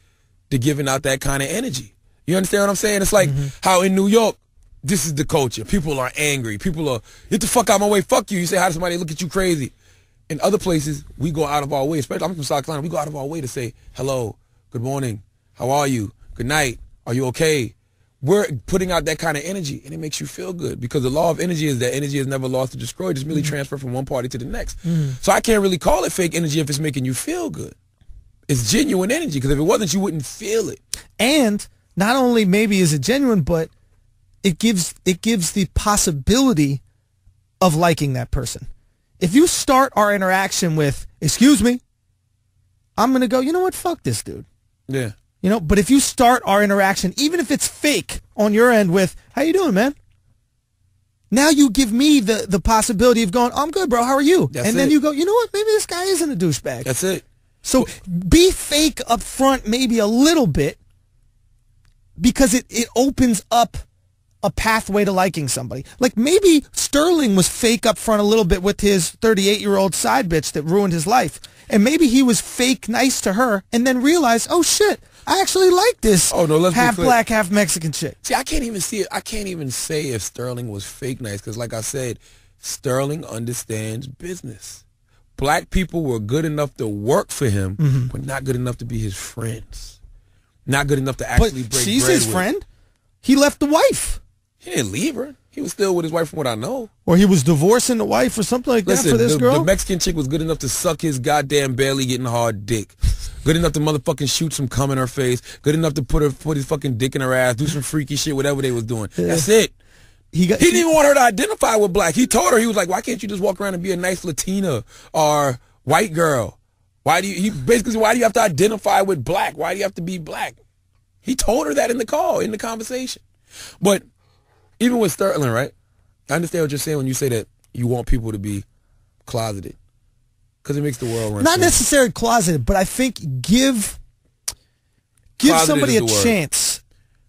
to giving out that kind of energy. You understand what I'm saying? It's like how in New York, this is the culture. People are angry. People are, get the fuck out of my way, fuck you. You say hi to somebody, look at you crazy. In other places, we go out of our way, especially I'm from South Carolina, we go out of our way to say, hello, good morning, how are you, good night, are you okay? We're putting out that kind of energy, and it makes you feel good, because the law of energy is that energy is never lost or destroyed, just merely transferred from one party to the next. So I can't really call it fake energy if it's making you feel good. It's genuine energy, because if it wasn't, you wouldn't feel it. And not only maybe is it genuine, but it gives the possibility of liking that person. If you start our interaction with, excuse me, I'm going to go, you know what, fuck this dude. Yeah. You know, but if you start our interaction, even if it's fake on your end with, how you doing, man? Now you give me the possibility of going, I'm good, bro, how are you? Then you go, you know what, maybe this guy isn't a douchebag. That's it. So be fake up front maybe a little bit, because it opens up a pathway to liking somebody. Like maybe Sterling was fake up front a little bit with his 38-year-old side bitch that ruined his life. And maybe he was fake nice to her and then realized, oh shit, I actually like this half black, half Mexican chick. See, I can't even see it. I can't even say if Sterling was fake nice, because like I said, Sterling understands business. Black people were good enough to work for him, but not good enough to be his friends. Not good enough to actually break bread with. She's his friend. He left the wife. He didn't leave her. He was still with his wife from what I know. Or he was divorcing the wife or something like that for this girl? The Mexican chick was good enough to suck his goddamn barely getting hard dick. Good enough to motherfucking shoot some cum in her face. Good enough to put his fucking dick in her ass, do some freaky shit, whatever they was doing. Yeah. That's it. He didn't even want her to identify with black. He told her, he was like, why can't you just walk around and be a nice Latina or white girl? Why do you have to identify with black? Why do you have to be black? He told her that in the conversation. But even with Sterling, right? I understand what you're saying when you say that you want people to be closeted, because it makes the world run. Not necessarily closeted, but I think give somebody a chance.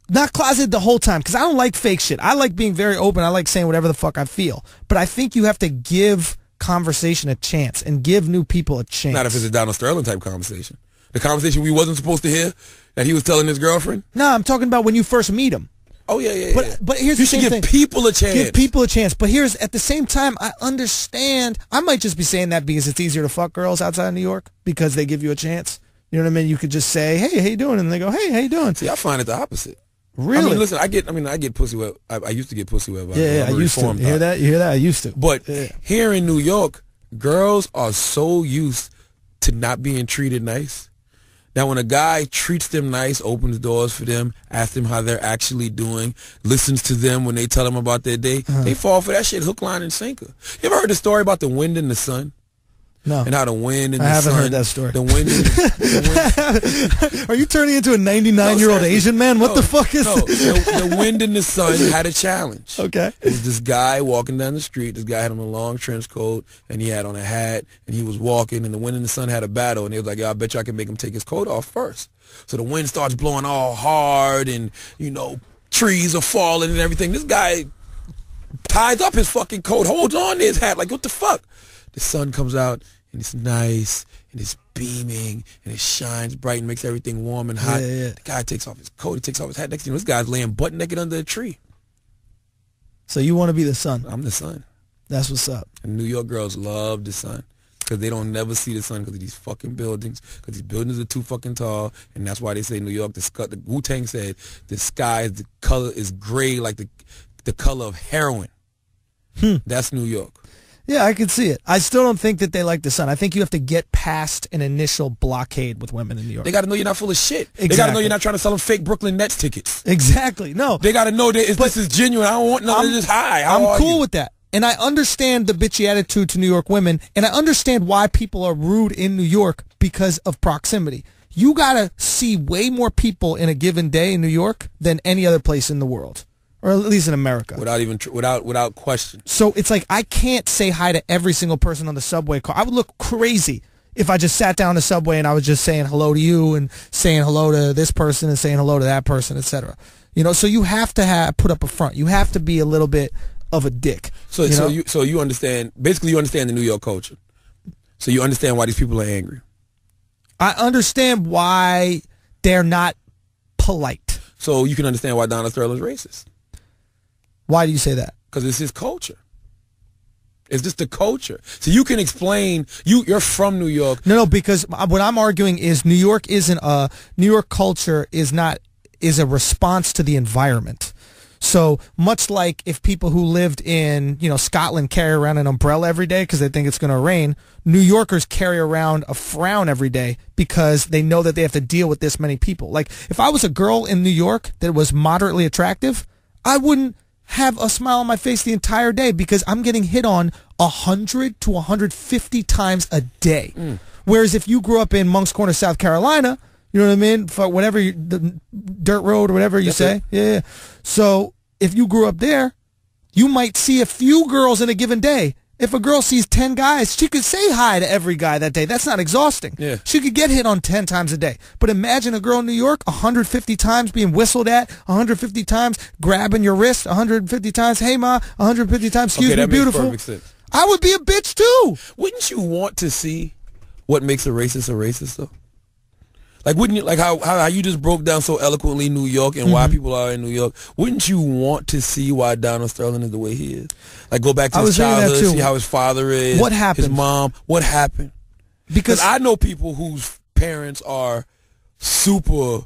Not closeted the whole time, because I don't like fake shit. I like being very open. I like saying whatever the fuck I feel. But I think you have to give conversation a chance and give new people a chance. Not if it's a Donald Sterling type conversation. The conversation we wasn't supposed to hear that he was telling his girlfriend. No, I'm talking about when you first meet him. Oh yeah. But here's the same thing. You should give people a chance. Give people a chance. But here's, at the same time, I understand. I might just be saying that because it's easier to fuck girls outside of New York because they give you a chance. You know what I mean? You could just say, hey, how you doing? And they go, hey, how you doing? See, I find it the opposite. Really? I mean, listen, I get pussy wet. I used to get pussy wet. I used to. You hear that? You hear that? I used to. But here in New York, girls are so used to not being treated nice. Now, when a guy treats them nice, opens doors for them, asks them how they're actually doing, listens to them when they tell them about their day, they fall for that shit hook, line, and sinker. You ever heard the story about the wind and the sun? No. And how the wind and the sun. I haven't heard that story. The wind and Are you turning into a 99-year-old Asian man? What the fuck is this? The wind and the sun had a challenge. Okay. It was this guy walking down the street. This guy had on a long trench coat, and he had on a hat, and he was walking, and the wind and the sun had a battle, and he was like, yo, I bet you I can make him take his coat off first. So the wind starts blowing all hard, and, trees are falling and everything. This guy ties up his fucking coat, holds on to his hat, like, what the fuck? The sun comes out, and it's nice, and it's beaming, and it shines bright and makes everything warm and hot. Yeah. The guy takes off his coat, he takes off his hat. Next thing you know, this guy's laying butt naked under a tree. So you want to be the sun? I'm the sun. That's what's up. And New York girls love the sun. Because they don't never see the sun because of these fucking buildings. Because these buildings are too fucking tall. And that's why they say New York, the Wu-Tang said, the sky, the color is gray like the color of heroin. That's New York. Yeah, I can see it. I still don't think that they like the sun. I think you have to get past an initial blockade with women in New York. They got to know you're not full of shit. Exactly. They got to know you're not trying to sell them fake Brooklyn Nets tickets. Exactly. No. They got to know that this is genuine. I don't want none of this high. I'm cool with that. And I understand the bitchy attitude to New York women, and I understand why people are rude in New York because of proximity. You got to see way more people in a given day in New York than any other place in the world, or at least in America. Without question. So it's like I can't say hi to every single person on the subway car. I would look crazy if I just sat down on the subway and I was just saying hello to you and saying hello to this person and saying hello to that person, etc. You know, so you have to put up a front. You have to be a little bit of a dick. So you understand, basically you understand the New York culture. So you understand why these people are angry. I understand why they're not polite. So you can understand why Donald Sterling's racist. Why do you say that? Because it's his culture. It's just the culture. So you can explain, you're from New York. No, because what I'm arguing is New York culture is a response to the environment. So much like if people who lived in, Scotland carry around an umbrella every day because they think it's going to rain, New Yorkers carry around a frown every day because they know that they have to deal with this many people. Like if I was a girl in New York that was moderately attractive, I wouldn't have a smile on my face the entire day because I'm getting hit on 100 to 150 times a day. Whereas if you grew up in Moncks Corner, South Carolina, you know what I mean? For whatever the dirt road or whatever you say. Yeah. So if you grew up there, you might see a few girls in a given day. If a girl sees 10 guys, she could say hi to every guy that day. That's not exhausting. Yeah. She could get hit on 10 times a day. But imagine a girl in New York 150 times being whistled at, 150 times grabbing your wrist, 150 times, hey ma, 150 times, excuse me, beautiful. Makes perfect sense. I would be a bitch too. Wouldn't you want to see what makes a racist though? Like, wouldn't you, like how you just broke down so eloquently New York and why people are in New York, wouldn't you want to see why Donald Sterling is the way he is? Like, go back to his childhood, see how his father is, what happened? His mom, what happened? Because I know people whose parents are super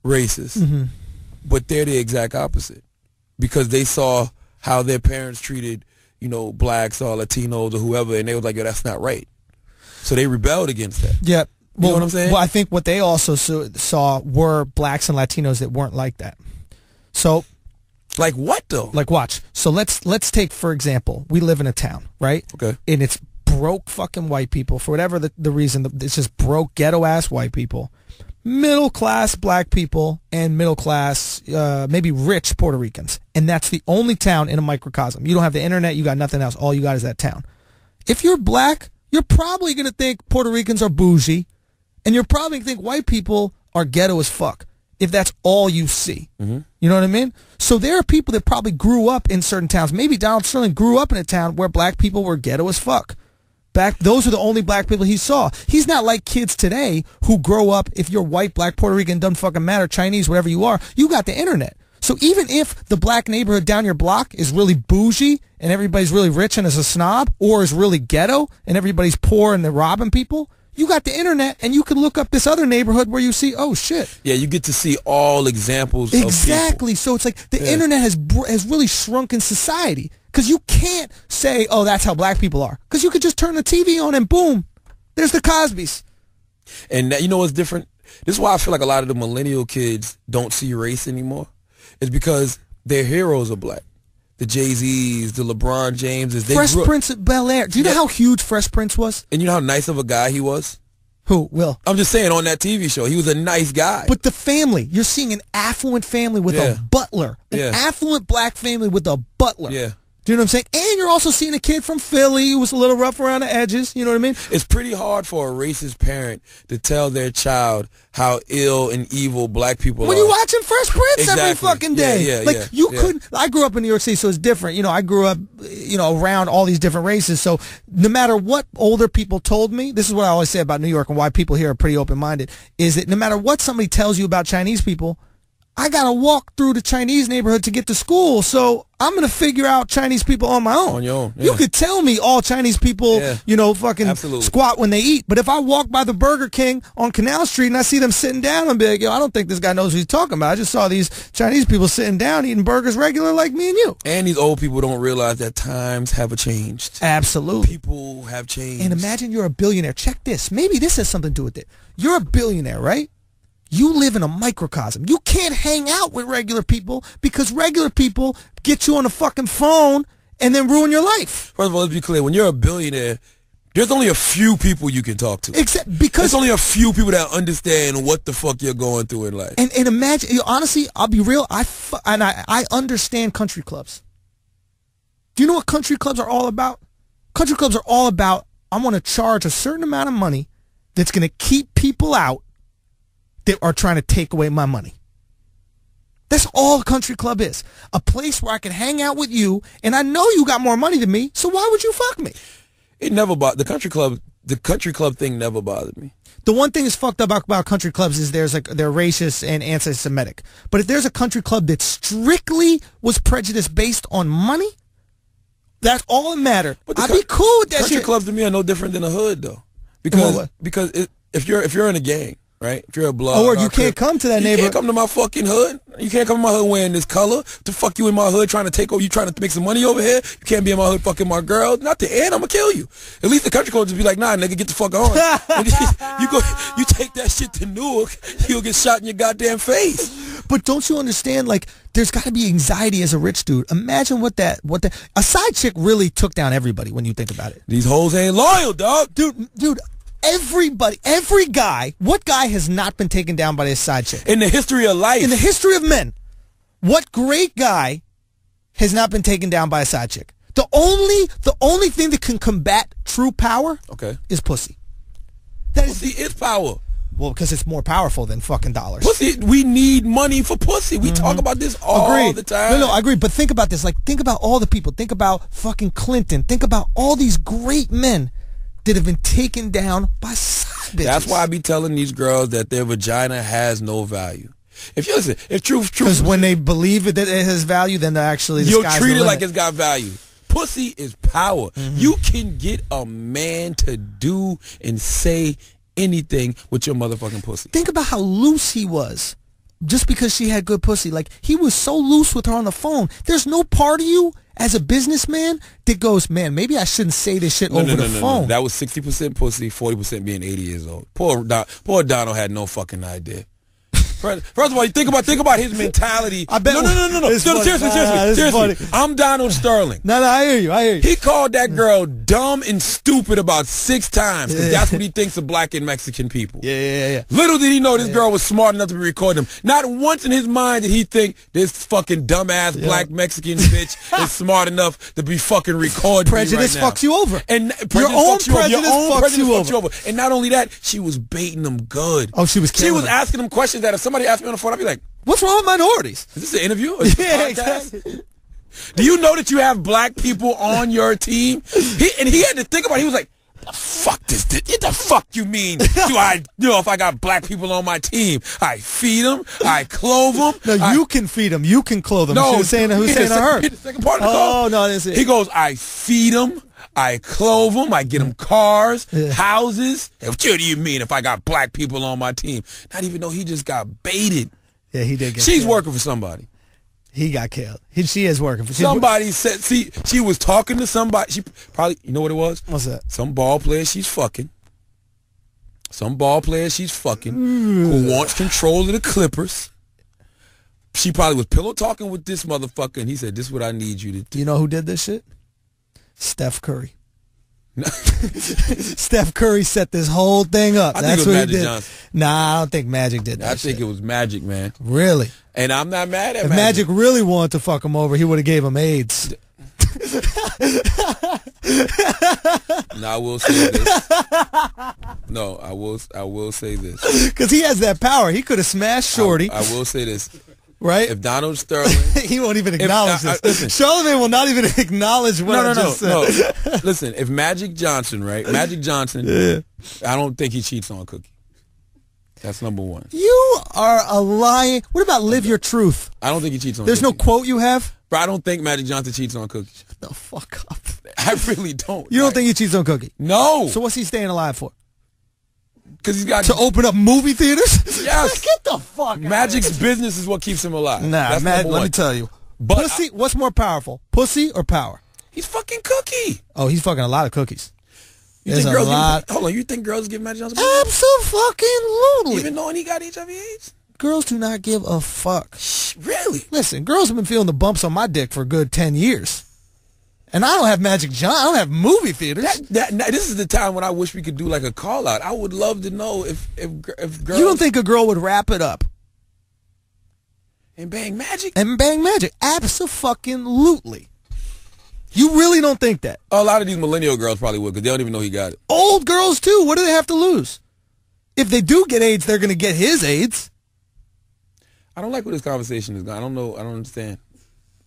racist, but they're the exact opposite because they saw how their parents treated, blacks or Latinos or whoever, and they was like, yo, that's not right. So they rebelled against that. Yep. You know what I'm saying? Well, I think what they also saw were blacks and Latinos that weren't like that. So, like what though? Like watch. So let's take for example, we live in a town, right? Okay. And it's broke fucking white people for whatever the reason. It's just broke ghetto ass white people, middle class black people, and middle class maybe rich Puerto Ricans, and that's the only town in a microcosm. You don't have the internet. You got nothing else. All you got is that town. If you're black, you're probably gonna think Puerto Ricans are bougie. And you're probably going to think white people are ghetto as fuck if that's all you see. You know what I mean? So there are people that probably grew up in certain towns. Maybe Donald Sterling grew up in a town where black people were ghetto as fuck. Those are the only black people he saw. He's not like kids today who grow up, if you're white, black, Puerto Rican, doesn't fucking matter, Chinese, whatever you are, you got the internet. So even if the black neighborhood down your block is really bougie and everybody's really rich and is a snob, or is really ghetto and everybody's poor and they're robbing people, you got the internet, and you can look up this other neighborhood where you see, oh shit. Yeah, you get to see all examples. Exactly. Of people. So it's like the internet has really shrunken society because you can't say, oh, that's how black people are, because you could just turn the TV on and boom, there's the Cosbys. And you know what's different? This is why I feel like a lot of the millennial kids don't see race anymore. It's because their heroes are black. The Jay-Z's, the LeBron Jameses. Fresh Prince of Bel-Air. Do you know how huge Fresh Prince was? And you know how nice of a guy he was? Who, Will? I'm just saying, on that TV show, he was a nice guy. But the family, you're seeing an affluent family with a butler. An affluent black family with a butler. Yeah. Do you know what I'm saying? And you're also seeing a kid from Philly who was a little rough around the edges. You know what I mean? It's pretty hard for a racist parent to tell their child how ill and evil black people are. When you're watching Fresh Prince every fucking day. You couldn't. I grew up in New York City, so it's different. I grew up, around all these different races. So no matter what older people told me, this is what I always say about New York and why people here are pretty open-minded, is that no matter what somebody tells you about Chinese people, I got to walk through the Chinese neighborhood to get to school, so I'm going to figure out Chinese people on my own. On your own. Yeah. You could tell me all Chinese people, fucking squat when they eat. But if I walk by the Burger King on Canal Street and I see them sitting down, I'm like, yo, I don't think this guy knows what he's talking about. I just saw these Chinese people sitting down eating burgers regular like me and you. And these old people don't realize that times have changed. Absolutely. People have changed. And imagine you're a billionaire. Check this. Maybe this has something to do with it. You're a billionaire, right? You live in a microcosm. You can't hang out with regular people because regular people get you on the fucking phone and then ruin your life. First of all, let's be clear. When you're a billionaire, there's only a few people you can talk to. Except because there's only a few people that understand what the fuck you're going through in life. And imagine, honestly, I'll be real. I understand country clubs. Do you know what country clubs are all about? Country clubs are all about, I want to charge a certain amount of money that's going to keep people out that are trying to take away my money. That's all a country club is. A place where I can hang out with you, and I know you got more money than me, so why would you fuck me? It never bothered the country club thing never bothered me. The one thing that's fucked up about country clubs is they're racist and anti-Semitic. But if there's a country club that strictly was prejudice based on money, that's all that mattered. I'd be cool with that country shit. clubs to me are no different than a hood, though. Because if you're in a gang, right? If you're a blood, or you can't come to that neighborhood. You can't come to my fucking hood. You can't come to my hood wearing this color. To fuck you in my hood, trying to take over. You trying to make some money over here. You can't be in my hood fucking my girl. Not the end. I'm gonna kill you. At least the country club just be like, nah, nigga, get the fuck on. you take that shit to Newark, you'll get shot in your goddamn face. But don't you understand? Like, there's got to be anxiety as a rich dude. Imagine what a side chick really took down everybody when you think about it. These hoes ain't loyal, dog. Dude. Everybody, every guy, what guy has not been taken down by his side chick? In the history of life. In the history of men, what great guy has not been taken down by a side chick? The only thing that can combat true power is pussy. Pussy is power. Well, because it's more powerful than fucking dollars. Pussy, we need money for pussy. We talk about this all the time. No, I agree. But think about this. Like, think about all the people. Think about fucking Clinton. Think about all these great men that have been taken down by side bitches. That's why I be telling these girls that their vagina has no value. If truth, because when they believe that it has value, then they're actually you'll treat it like it's got value. Pussy is power. You can get a man to do and say anything with your motherfucking pussy. Think about how loose he was, just because she had good pussy. Like, he was so loose with her on the phone. There's no part of you as a businessman that goes, man, maybe I shouldn't say this shit over the phone. No. That was 60% pussy, 40% being 80 years old. Poor Donald had no fucking idea. First of all, think about his mentality. I bet. No. Seriously. I'm Donald Sterling. No, I hear you. He called that girl dumb and stupid about 6 times because that's what he thinks of black and Mexican people. Yeah. Little did he know this girl was smart enough to be recording him. Not once in his mind did he think this fucking dumbass black Mexican bitch is smart enough to be fucking recording Prejudice me right now. fucks you over. And your own prejudice fucks you over. And not only that, she was baiting them good. Oh, she was killing She was them. asking them questions that if somebody asked me on the phone, I'd be like, what's wrong with minorities? Is this an interview? Yeah, exactly. Do you know that you have black people on your team? He had to think about it. He was like, the fuck what the fuck you mean? If I got black people on my team, I feed them, I clothe them. No, you can feed them, you can clothe them. No, who's saying to her? The second part of the call. Oh, no, that's it. He goes, I feed them, I clothe them, I get them cars, houses. What do you mean if I got black people on my team? Not even though he just got baited. Yeah, he did get She's killed. working for somebody. He got killed. She is working for somebody. She was talking to somebody. She probably, you know what it was? What's that? Some ball player she's fucking. Who wants control of the Clippers. She probably was pillow talking with this motherfucker, and he said, "This is what I need you to do." You know who did this shit? Steph Curry. Steph Curry set this whole thing up. That's what he did. Johnson. Nah, I don't think Magic did that. I think it was Magic, man. Really? And I'm not mad at If Magic really wanted to fuck him over, he would have gave him AIDS. No, I will say this. No, I will say this. Because he has that power. He could have smashed Shorty. I will say this. Right? If Donald Sterling... he won't even acknowledge this. Listen, Charlamagne will not even acknowledge what I just said. No. Listen, if Magic Johnson, I don't think he cheats on Cookie. That's number one. You are a lying. What about live your truth? I don't think he cheats on There's Cookie. no quote you have? Bro, I don't think Magic Johnson cheats on Cookie. Shut the fuck up. I really don't. You don't think he cheats on Cookie? No. So what's he staying alive for? Because he's got to open up movie theaters? Yes. Get the fuck out. Magic's business is what keeps him alive. Nah, let me tell you. But pussy, what's more powerful? Pussy or power? He's fucking Cookie. Oh, he's fucking a lot of cookies. You think girls hold on, you think girls give Magic Johnson? Absolutely. Even knowing he got HIV/AIDS? Girls do not give a fuck. Really? Listen, girls have been feeling the bumps on my dick for a good 10 years. And I don't have Magic Johnson. I don't have movie theaters. This is the time when I wish we could do like a call out. I would love to know if girls. You don't think a girl would wrap it up and bang Magic? And bang Magic. Abso-fucking-lutely. You really don't think that? A lot of these millennial girls probably would because they don't even know he got it. Old girls too. What do they have to lose? If they do get AIDS, they're going to get his AIDS. I don't like where this conversation is going. I don't know. I don't understand.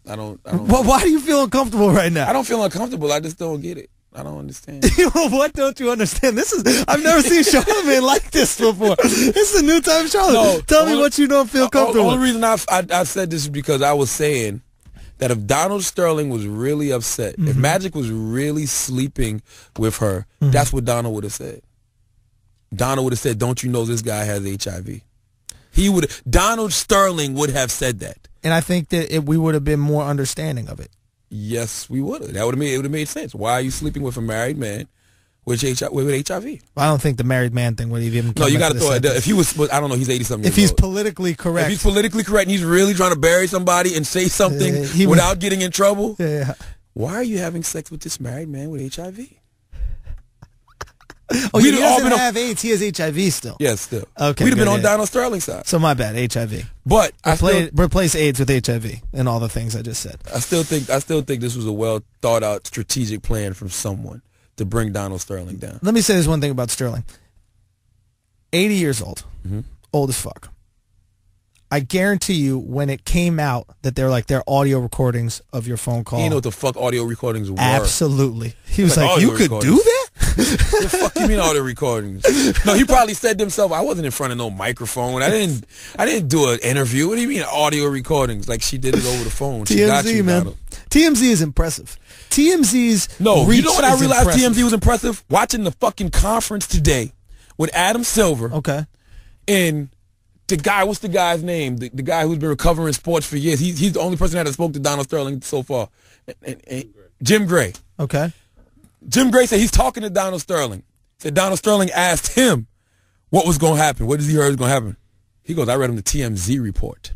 I don't. Well, why do you feel uncomfortable right now? I don't feel uncomfortable. I just don't get it. I don't understand. What don't you understand? I've never seen Charlamagne like this before. This is a new time Charlamagne. No, tell me what you don't feel comfortable with. The only reason I said this is because I was saying that if Donald Sterling was really upset, if Magic was really sleeping with her, that's what Donald would have said. Donald would have said, "Don't you know this guy has HIV?" Donald Sterling would have said that. And I think that we would have been more understanding of it. Yes, we would have. It would have made sense. Why are you sleeping with a married man with HIV? I don't think the married man thing would even come. No, you got to throw it. If he was, I don't know, he's 80-something years old. If he's politically correct. If he's politically correct and he's really trying to bury somebody and say something without getting in trouble. Yeah. Why are you having sex with this married man with HIV? Oh, he doesn't have AIDS. He has HIV still. Yes, still. Okay, we'd have been on Donald Sterling's side. So my bad, HIV. But replace AIDS with HIV and all the things I just said. I still think this was a well thought out strategic plan from someone to bring Donald Sterling down. Let me say this one thing about Sterling. 80 years old, old as fuck. I guarantee you, when it came out that they're audio recordings of your phone call. He know what the fuck audio recordings were. Absolutely. He was like, you could do that? The fuck you mean audio recordings? No, he probably said to himself, I wasn't in front of no microphone. I didn't do an interview. What do you mean audio recordings? Like she did it over the phone. She got you, man. TMZ is impressive. TMZ's No, reach you know what I realized impressive. TMZ was impressive? Watching the fucking conference today with Adam Silver. Okay. And the guy, what's the guy's name? The guy who's been recovering sports for years. He's the only person that has spoke to Donald Sterling so far. And Jim Gray. Okay. Jim Gray said he's talking to Donald Sterling. Said Donald Sterling asked him what was going to happen. What does he heard was going to happen? He goes, I read him the TMZ report.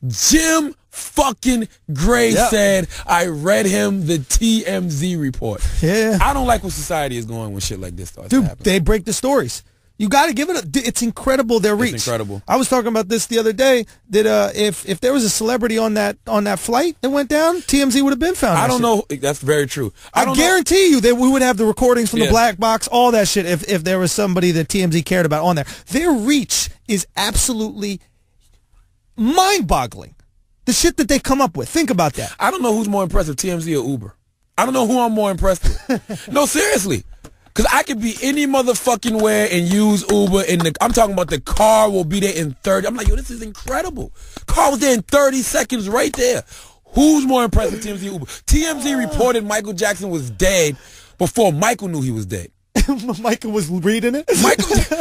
Jim fucking Gray said, I read him the TMZ report. Yeah. I don't like where society is going when shit like this starts to happen. They break the stories. You got to give it it's incredible their reach. It's incredible. I was talking about this the other day that if there was a celebrity on that flight that went down, TMZ would have been found. I don't know. That's very true. I guarantee you that we would have the recordings from the black box, all that shit if there was somebody that TMZ cared about on there. Their reach is absolutely mind-boggling. The shit that they come up with. Think about that. I don't know who's more impressive, TMZ or Uber. I don't know who I'm more impressed with. No, seriously. Because I could be any motherfucking where and use Uber. I'm talking about the car will be there in 30. I'm like, yo, this is incredible. Car was there in 30 seconds right there. Who's more impressive, TMZ or Uber? TMZ reported Michael Jackson was dead before Michael knew he was dead. Michael was reading it?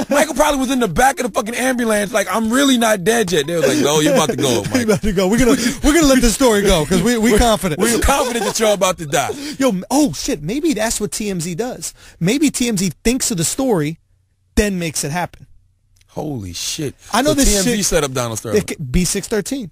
Michael probably was in the back of the fucking ambulance like, I'm really not dead yet. They was like, no, you're about to go, Mike. You're about to go. We're gonna let this story go because we're confident. We're confident that you're about to die. Yo, oh shit, maybe that's what TMZ does. Maybe TMZ thinks of the story, then makes it happen. Holy shit. I know this TMZ shit. set up Donald Sterling. B613.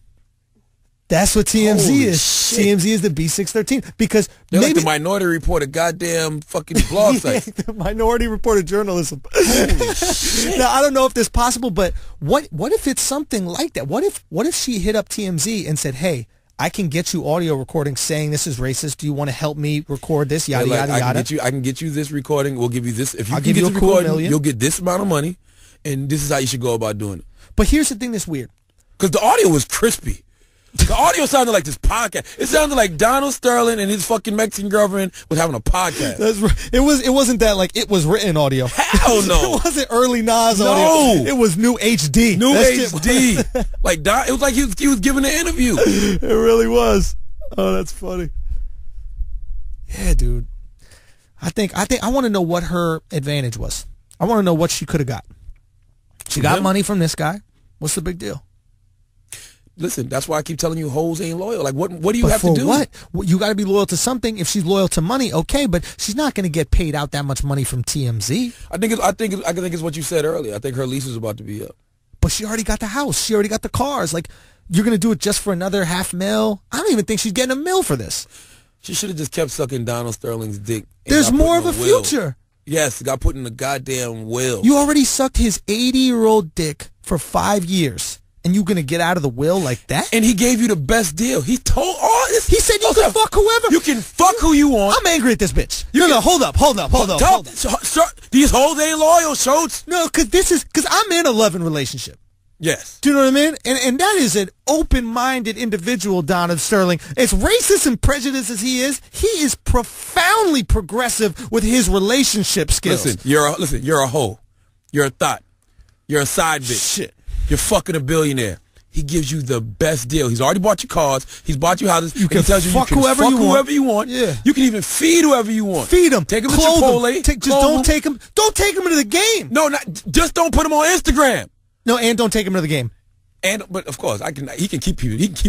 That's what TMZ Holy is. Shit. TMZ is the B613 because they're maybe like the Minority Report, a goddamn fucking blog site. The Minority Report of journalism. Holy shit. Now I don't know if this is possible, but what if it's something like that? What if she hit up TMZ and said, "Hey, I can get you audio recordings saying this is racist. Do you want to help me record this? Yada yada yada. I can get you this recording. We'll give you this. If you I'll can give get you this a cool recording, million. you'll get this amount of money, and this is how you should go about doing it." But here's the thing that's weird. Because the audio was crispy. The audio sounded like this podcast. It sounded like Donald Sterling and his fucking Mexican girlfriend was having a podcast. That's right. It wasn't that like it was written audio. Hell no. It wasn't early Nas audio. It was new HD. New HD. Like it was like he was giving an interview. It really was. Oh, that's funny. Yeah, dude. I want to know what her advantage was. I want to know what she could have got. She got money from this guy. What's the big deal? Listen, that's why I keep telling you hoes ain't loyal. Like, what do you have to do? What? You got to be loyal to something. If she's loyal to money, okay, but she's not going to get paid out that much money from TMZ. I think it's what you said earlier. I think her lease is about to be up. But she already got the house. She already got the cars. Like, you're going to do it just for another $500,000? I don't even think she's getting $1 million for this. She should have just kept sucking Donald Sterling's dick. There's more of a future. Yes, got put in the goddamn will. You already sucked his 80-year-old dick for 5 years. And you gonna get out of the will like that? And he gave you the best deal. He told all this. He said you can fuck whoever. You can fuck who you want. I'm angry at this bitch. Hold up. These hoes ain't loyal, Schultz. No, because I'm in a loving relationship. Yes. Do you know what I mean? And that is an open-minded individual, Donald Sterling. As racist and prejudiced as he is profoundly progressive with his relationship skills. Listen, you're a hoe. You're a thought. You're a side bitch. Shit. You're fucking a billionaire. He gives you the best deal. He's already bought you cars. He's bought you houses. You can fuck whoever you want. Yeah. You can even feed whoever you want. Feed him. Take him to Chipotle. Just don't take him. Don't take him into the game. No, just don't put him on Instagram. No, and don't take him to the game. But of course, he can keep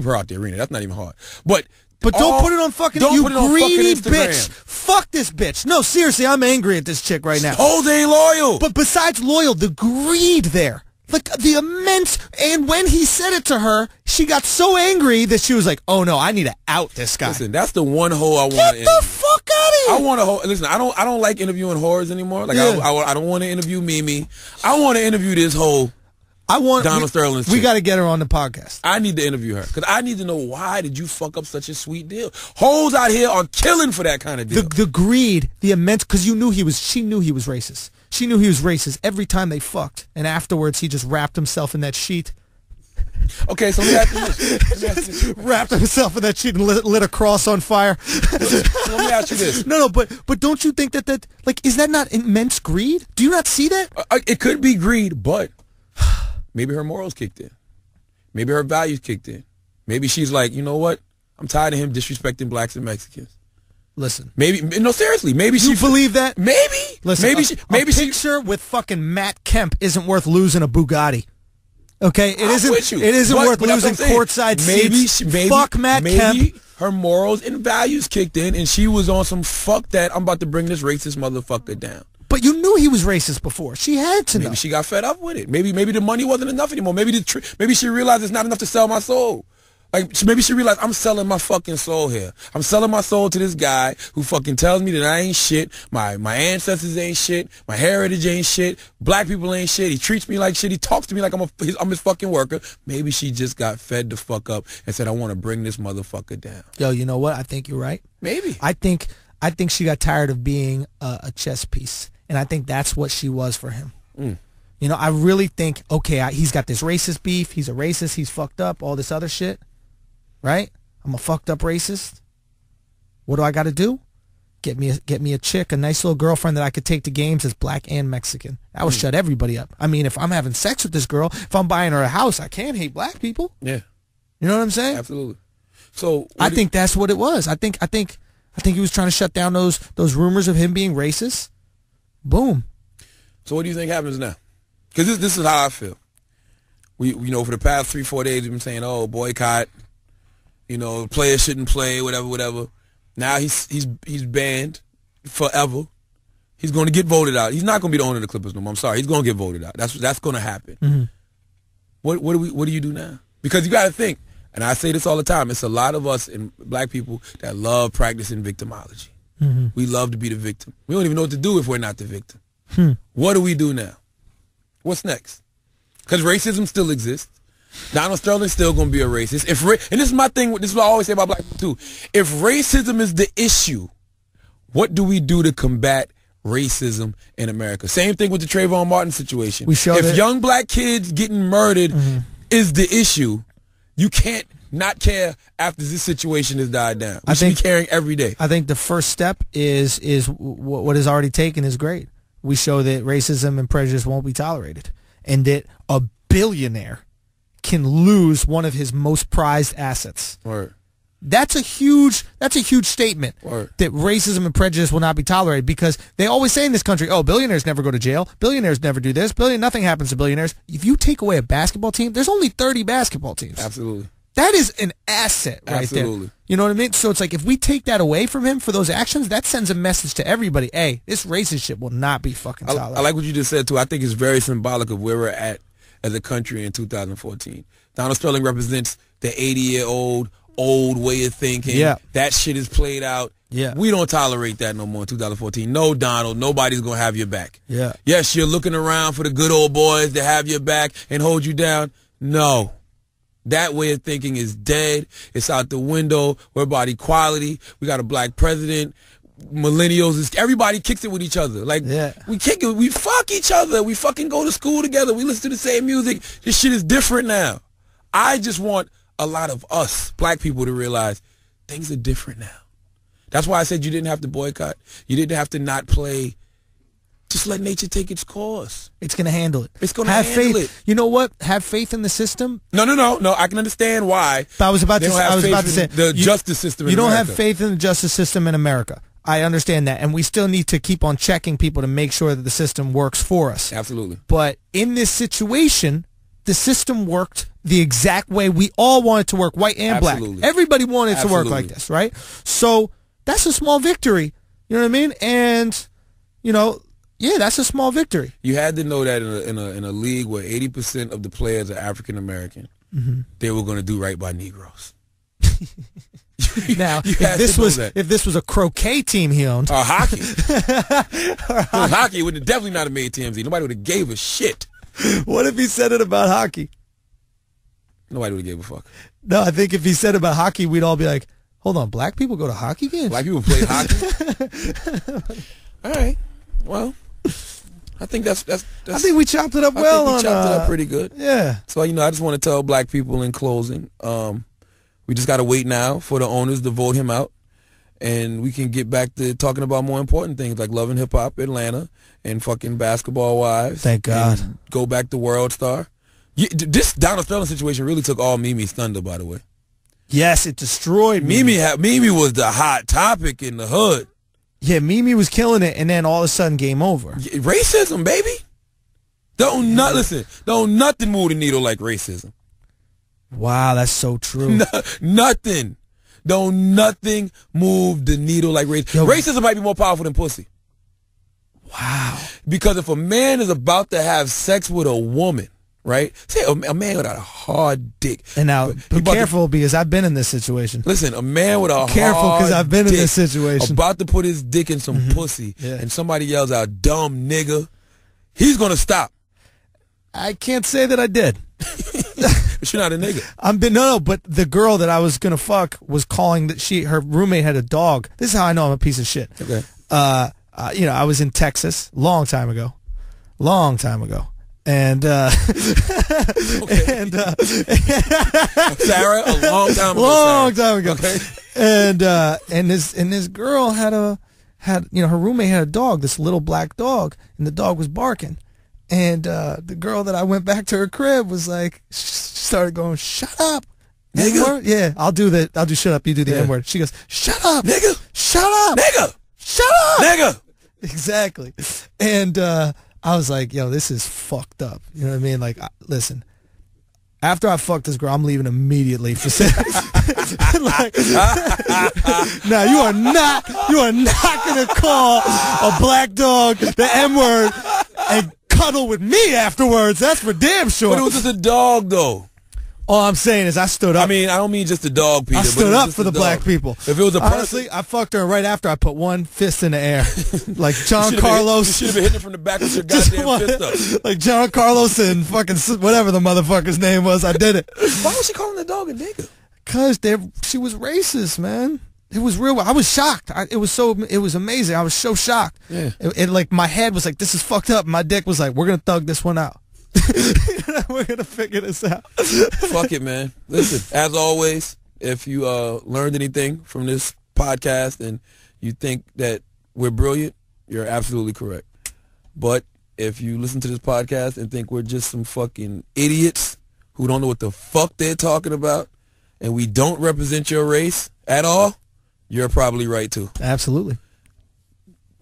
her out the arena. That's not even hard. But don't put it on fucking. You greedy bitch. Fuck this bitch. No, seriously, I'm angry at this chick right now. Hoes ain't loyal. But besides loyal, the greed there. Like, the immense, and when he said it to her, she got so angry that she was like, oh no, I need to out this guy. Listen, that's the one hoe I want to interview. Get the fuck out of here. I want to hoe. Listen, I don't like interviewing whores anymore. Like, yeah. I don't want to interview Mimi. I want to interview this hoe. Donald Sterling. We got to get her on the podcast. I need to interview her because I need to know, why did you fuck up such a sweet deal? Hoes out here are killing for that kind of deal. The greed, the immense, because she knew he was racist. She knew he was racist every time they fucked, and afterwards he just wrapped himself in that sheet. Okay, so let me ask you this. Wrapped himself in that sheet and lit a cross on fire. So let me ask you this. No, but don't you think that like, is that not immense greed? Do you not see that? It could be greed, but maybe her morals kicked in. Maybe her values kicked in. Maybe she's like, you know what? I'm tired of him disrespecting blacks and Mexicans. Listen. Seriously. Maybe she believe that? Maybe. Listen, a picture with fucking Matt Kemp isn't worth losing a Bugatti. Okay, it isn't worth losing courtside seats. Fuck Matt Kemp. Maybe her morals and values kicked in, and she was on some fuck that. I'm about to bring this racist motherfucker down. But you knew he was racist before. She had to know. Maybe she got fed up with it. Maybe the money wasn't enough anymore. Maybe she realized it's not enough to sell my soul. Like, maybe she realized, I'm selling my fucking soul here. I'm selling my soul to this guy who fucking tells me that I ain't shit. My ancestors ain't shit. My heritage ain't shit. Black people ain't shit. He treats me like shit. He talks to me like I'm his fucking worker. Maybe she just got fed the fuck up and said, I want to bring this motherfucker down. Yo, you know what? I think you're right. Maybe. I think she got tired of being a chess piece. And I think that's what she was for him. Mm. You know, I really think, okay, he's got this racist beef. He's a racist. He's fucked up. All this other shit. Right? I'm a fucked up racist. What do I got to do? Get me a chick, a nice little girlfriend that I could take to games as black and Mexican. That would shut everybody up. I mean, if I'm having sex with this girl, if I'm buying her a house, I can't hate black people. Yeah. You know what I'm saying? Absolutely. So I think that's what it was. I think he was trying to shut down those rumors of him being racist. Boom. So what do you think happens now? Because this is how I feel. We for the past 3-4 days we've been saying, oh, boycott. You know, players shouldn't play, whatever. Now he's banned forever. He's going to get voted out. He's not going to be the owner of the Clippers no more. I'm sorry. He's going to get voted out. That's going to happen. Mm-hmm. What do you do now? Because you got to think, and I say this all the time, it's a lot of us and black people that love practicing victimology. Mm-hmm. We love to be the victim. We don't even know what to do if we're not the victim. What do we do now? What's next? Because racism still exists. Donald Sterling's still going to be a racist. And this is my thing. This is what I always say about black people too. If racism is the issue, what do we do to combat racism in America? Same thing with the Trayvon Martin situation. If young black kids getting murdered is the issue, You can't not care after this situation has died down. We should be caring every day. I think the first step is what is already taken is great. We show that racism and prejudice won't be tolerated, and that a billionaire can lose one of his most prized assets. Right. That's a huge statement. Right. That racism and prejudice will not be tolerated, because they always say in this country, oh, billionaires never go to jail. Billionaires never do this. Nothing happens to billionaires. If you take away a basketball team, there's only 30 basketball teams. Absolutely. That is an asset right Absolutely. there. You know what I mean? So it's like, if we take that away from him for those actions, that sends a message to everybody. Hey, this racist shit will not be fucking tolerated. I like what you just said, too. I think it's very symbolic of where we're at as a country in 2014. Donald Sterling represents the 80-year-old old way of thinking. Yeah. That shit is played out. Yeah. We don't tolerate that no more in 2014. No, Donald, nobody's going to have your back. Yeah. Yes, you're looking around for the good old boys to have your back and hold you down. No. That way of thinking is dead. It's out the window. We're about equality. We got a black president. Millennials, everybody kicks it with each other. Like, we kick it. We fuck each other. We fucking go to school together. We listen to the same music. This shit is different now. I just want a lot of us, black people, to realize things are different now. That's why I said you didn't have to boycott. You didn't have to not play. Just let nature take its course. It's going to handle it. It's going to handle it. You know what? Have faith in the system. No. I can understand why. But I was about to say the justice system in America. You don't have faith in the justice system in America. I understand that, and we still need to keep on checking people to make sure that the system works for us. Absolutely. But in this situation, the system worked the exact way we all want it to work, white and black. Everybody wanted it to work like this, right? So that's a small victory. You know what I mean? And, you know, yeah, that's a small victory. You had to know that in a league where 80% of the players are African American, they were going to do right by Negroes. Now, if this was a croquet team he owned, or hockey, hockey would definitely not have made TMZ. Nobody would have gave a shit. What if he said it about hockey? Nobody would have gave a fuck. No, I think if he said about hockey, we'd all be like, hold on, black people go to hockey games? Black people play hockey? All right. Well, I think that's I think we chopped it up well. I think we chopped it up pretty good. Yeah. So, you know, I just want to tell black people in closing, we just got to wait now for the owners to vote him out, and we can get back to talking about more important things like Love and Hip Hop Atlanta and fucking Basketball Wives. Thank God. Go back to World Star. This Donald Sterling situation really took all Mimi's thunder, by the way. Yes, it destroyed Mimi. Mimi was the hot topic in the hood. Yeah, Mimi was killing it, and then all of a sudden, game over. Racism, baby. Don't nothing move the needle like racism. Wow, that's so true. Nothing. Don't nothing move the needle like racism. Racism might be more powerful than pussy. Wow. Because if a man is about to have sex with a woman, right? Say a man with a hard dick. And now, be careful, because I've been in this situation. Listen, a man with a careful, because I've been in this situation. About to put his dick in some pussy, and somebody yells out, "Dumb nigga," he's gonna stop. I can't say that I did. But you're not a nigga. No, but the girl that I was gonna fuck was calling that her roommate had a dog. This is how I know I'm a piece of shit. Okay. You know, I was in Texas long time ago, and Sarah, a long time ago. Okay. And this girl had her roommate had a dog, this little black dog, and the dog was barking. And the girl that I went back to her crib was like, started going, "Shut up, N-word." Yeah, I'll do shut up, you do the N-word. She goes, "Shut up, nigga. Shut up, nigga. Shut up, nigga." Exactly. And I was like, yo, this is fucked up. You know what I mean? Like, listen, after I fuck this girl, I'm leaving immediately for sex. Now, you are not going to call a black dog the N-word and cuddle with me afterwards. That's for damn sure. But it was just a dog, though. All I'm saying is I stood up. I mean, I don't mean just the dog, Peter. I stood up for the black people. If it was a person, honestly, I fucked her right after I put one fist in the air. Like John Carlos. You should have been hitting it from the back with your goddamn fist up. Like John Carlos and fucking whatever the motherfucker's name was. I did it. Why was she calling the dog a nigga? Because she was racist, man. It was real. I was shocked. It was amazing. I was so shocked. Yeah. It like, my head was like, this is fucked up. My dick was like, we're going to thug this one out. We're going to figure this out. Fuck it, man. Listen, as always, if you learned anything from this podcast and you think that we're brilliant, you're absolutely correct. But if you listen to this podcast and think we're just some fucking idiots who don't know what the fuck they're talking about and we don't represent your race at all, you're probably right too. Absolutely.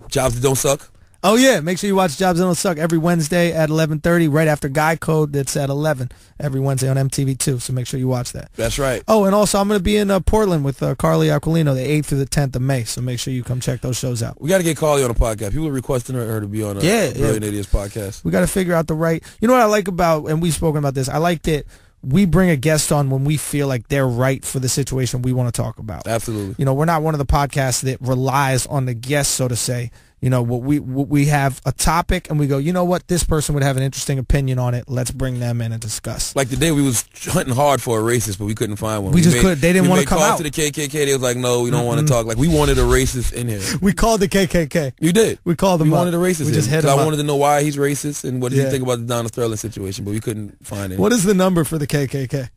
Jobs That Don't Suck. Oh, yeah. Make sure you watch Jobs That Don't Suck every Wednesday at 11:30, right after Guy Code. That's at 11 every Wednesday on MTV2, so make sure you watch that. That's right. Oh, and also I'm going to be in Portland with Carly Aquilino the 8th through the 10th of May, so make sure you come check those shows out. We got to get Carly on a podcast. People are requesting her to be on a Brilliant Idiots podcast. We got to figure out the right... You know what I like about, and we've spoken about this, I like that we bring a guest on when we feel like they're right for the situation we want to talk about. Absolutely. You know, we're not one of the podcasts that relies on the guest, so to say. You know, we have a topic and we go, you know what, this person would have an interesting opinion on it. Let's bring them in and discuss. Like today we was hunting hard for a racist, but we couldn't find one. They didn't want to come out. We made calls to the KKK. They was like, no, we don't want to talk. Like, we wanted a racist in here. We called the KKK. You did. We called them We up. wanted a racist We just hit I him up. wanted to know why he's racist and what does he think about the Donald Sterling situation, but we couldn't find it. What is the number for the KKK?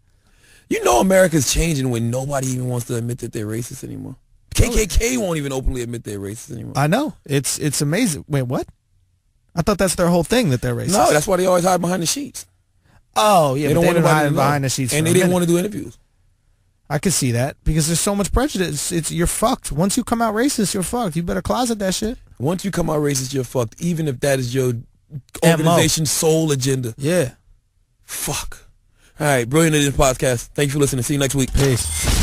You know America's changing when nobody even wants to admit that they're racist anymore. KKK won't even openly admit they're racist anymore. I know. It's amazing. Wait, what? I thought that's their whole thing, that they're racist. No, that's why they always hide behind the sheets. Oh, yeah, they don't want to hide behind the sheets. And they didn't want to do interviews. I could see that because there's so much prejudice. You're fucked. Once you come out racist, you're fucked. You better closet that shit. Once you come out racist, you're fucked, even if that is your organization's sole agenda. Yeah. Fuck. All right, Brilliant Idiots Podcast. Thank you for listening. See you next week. Peace.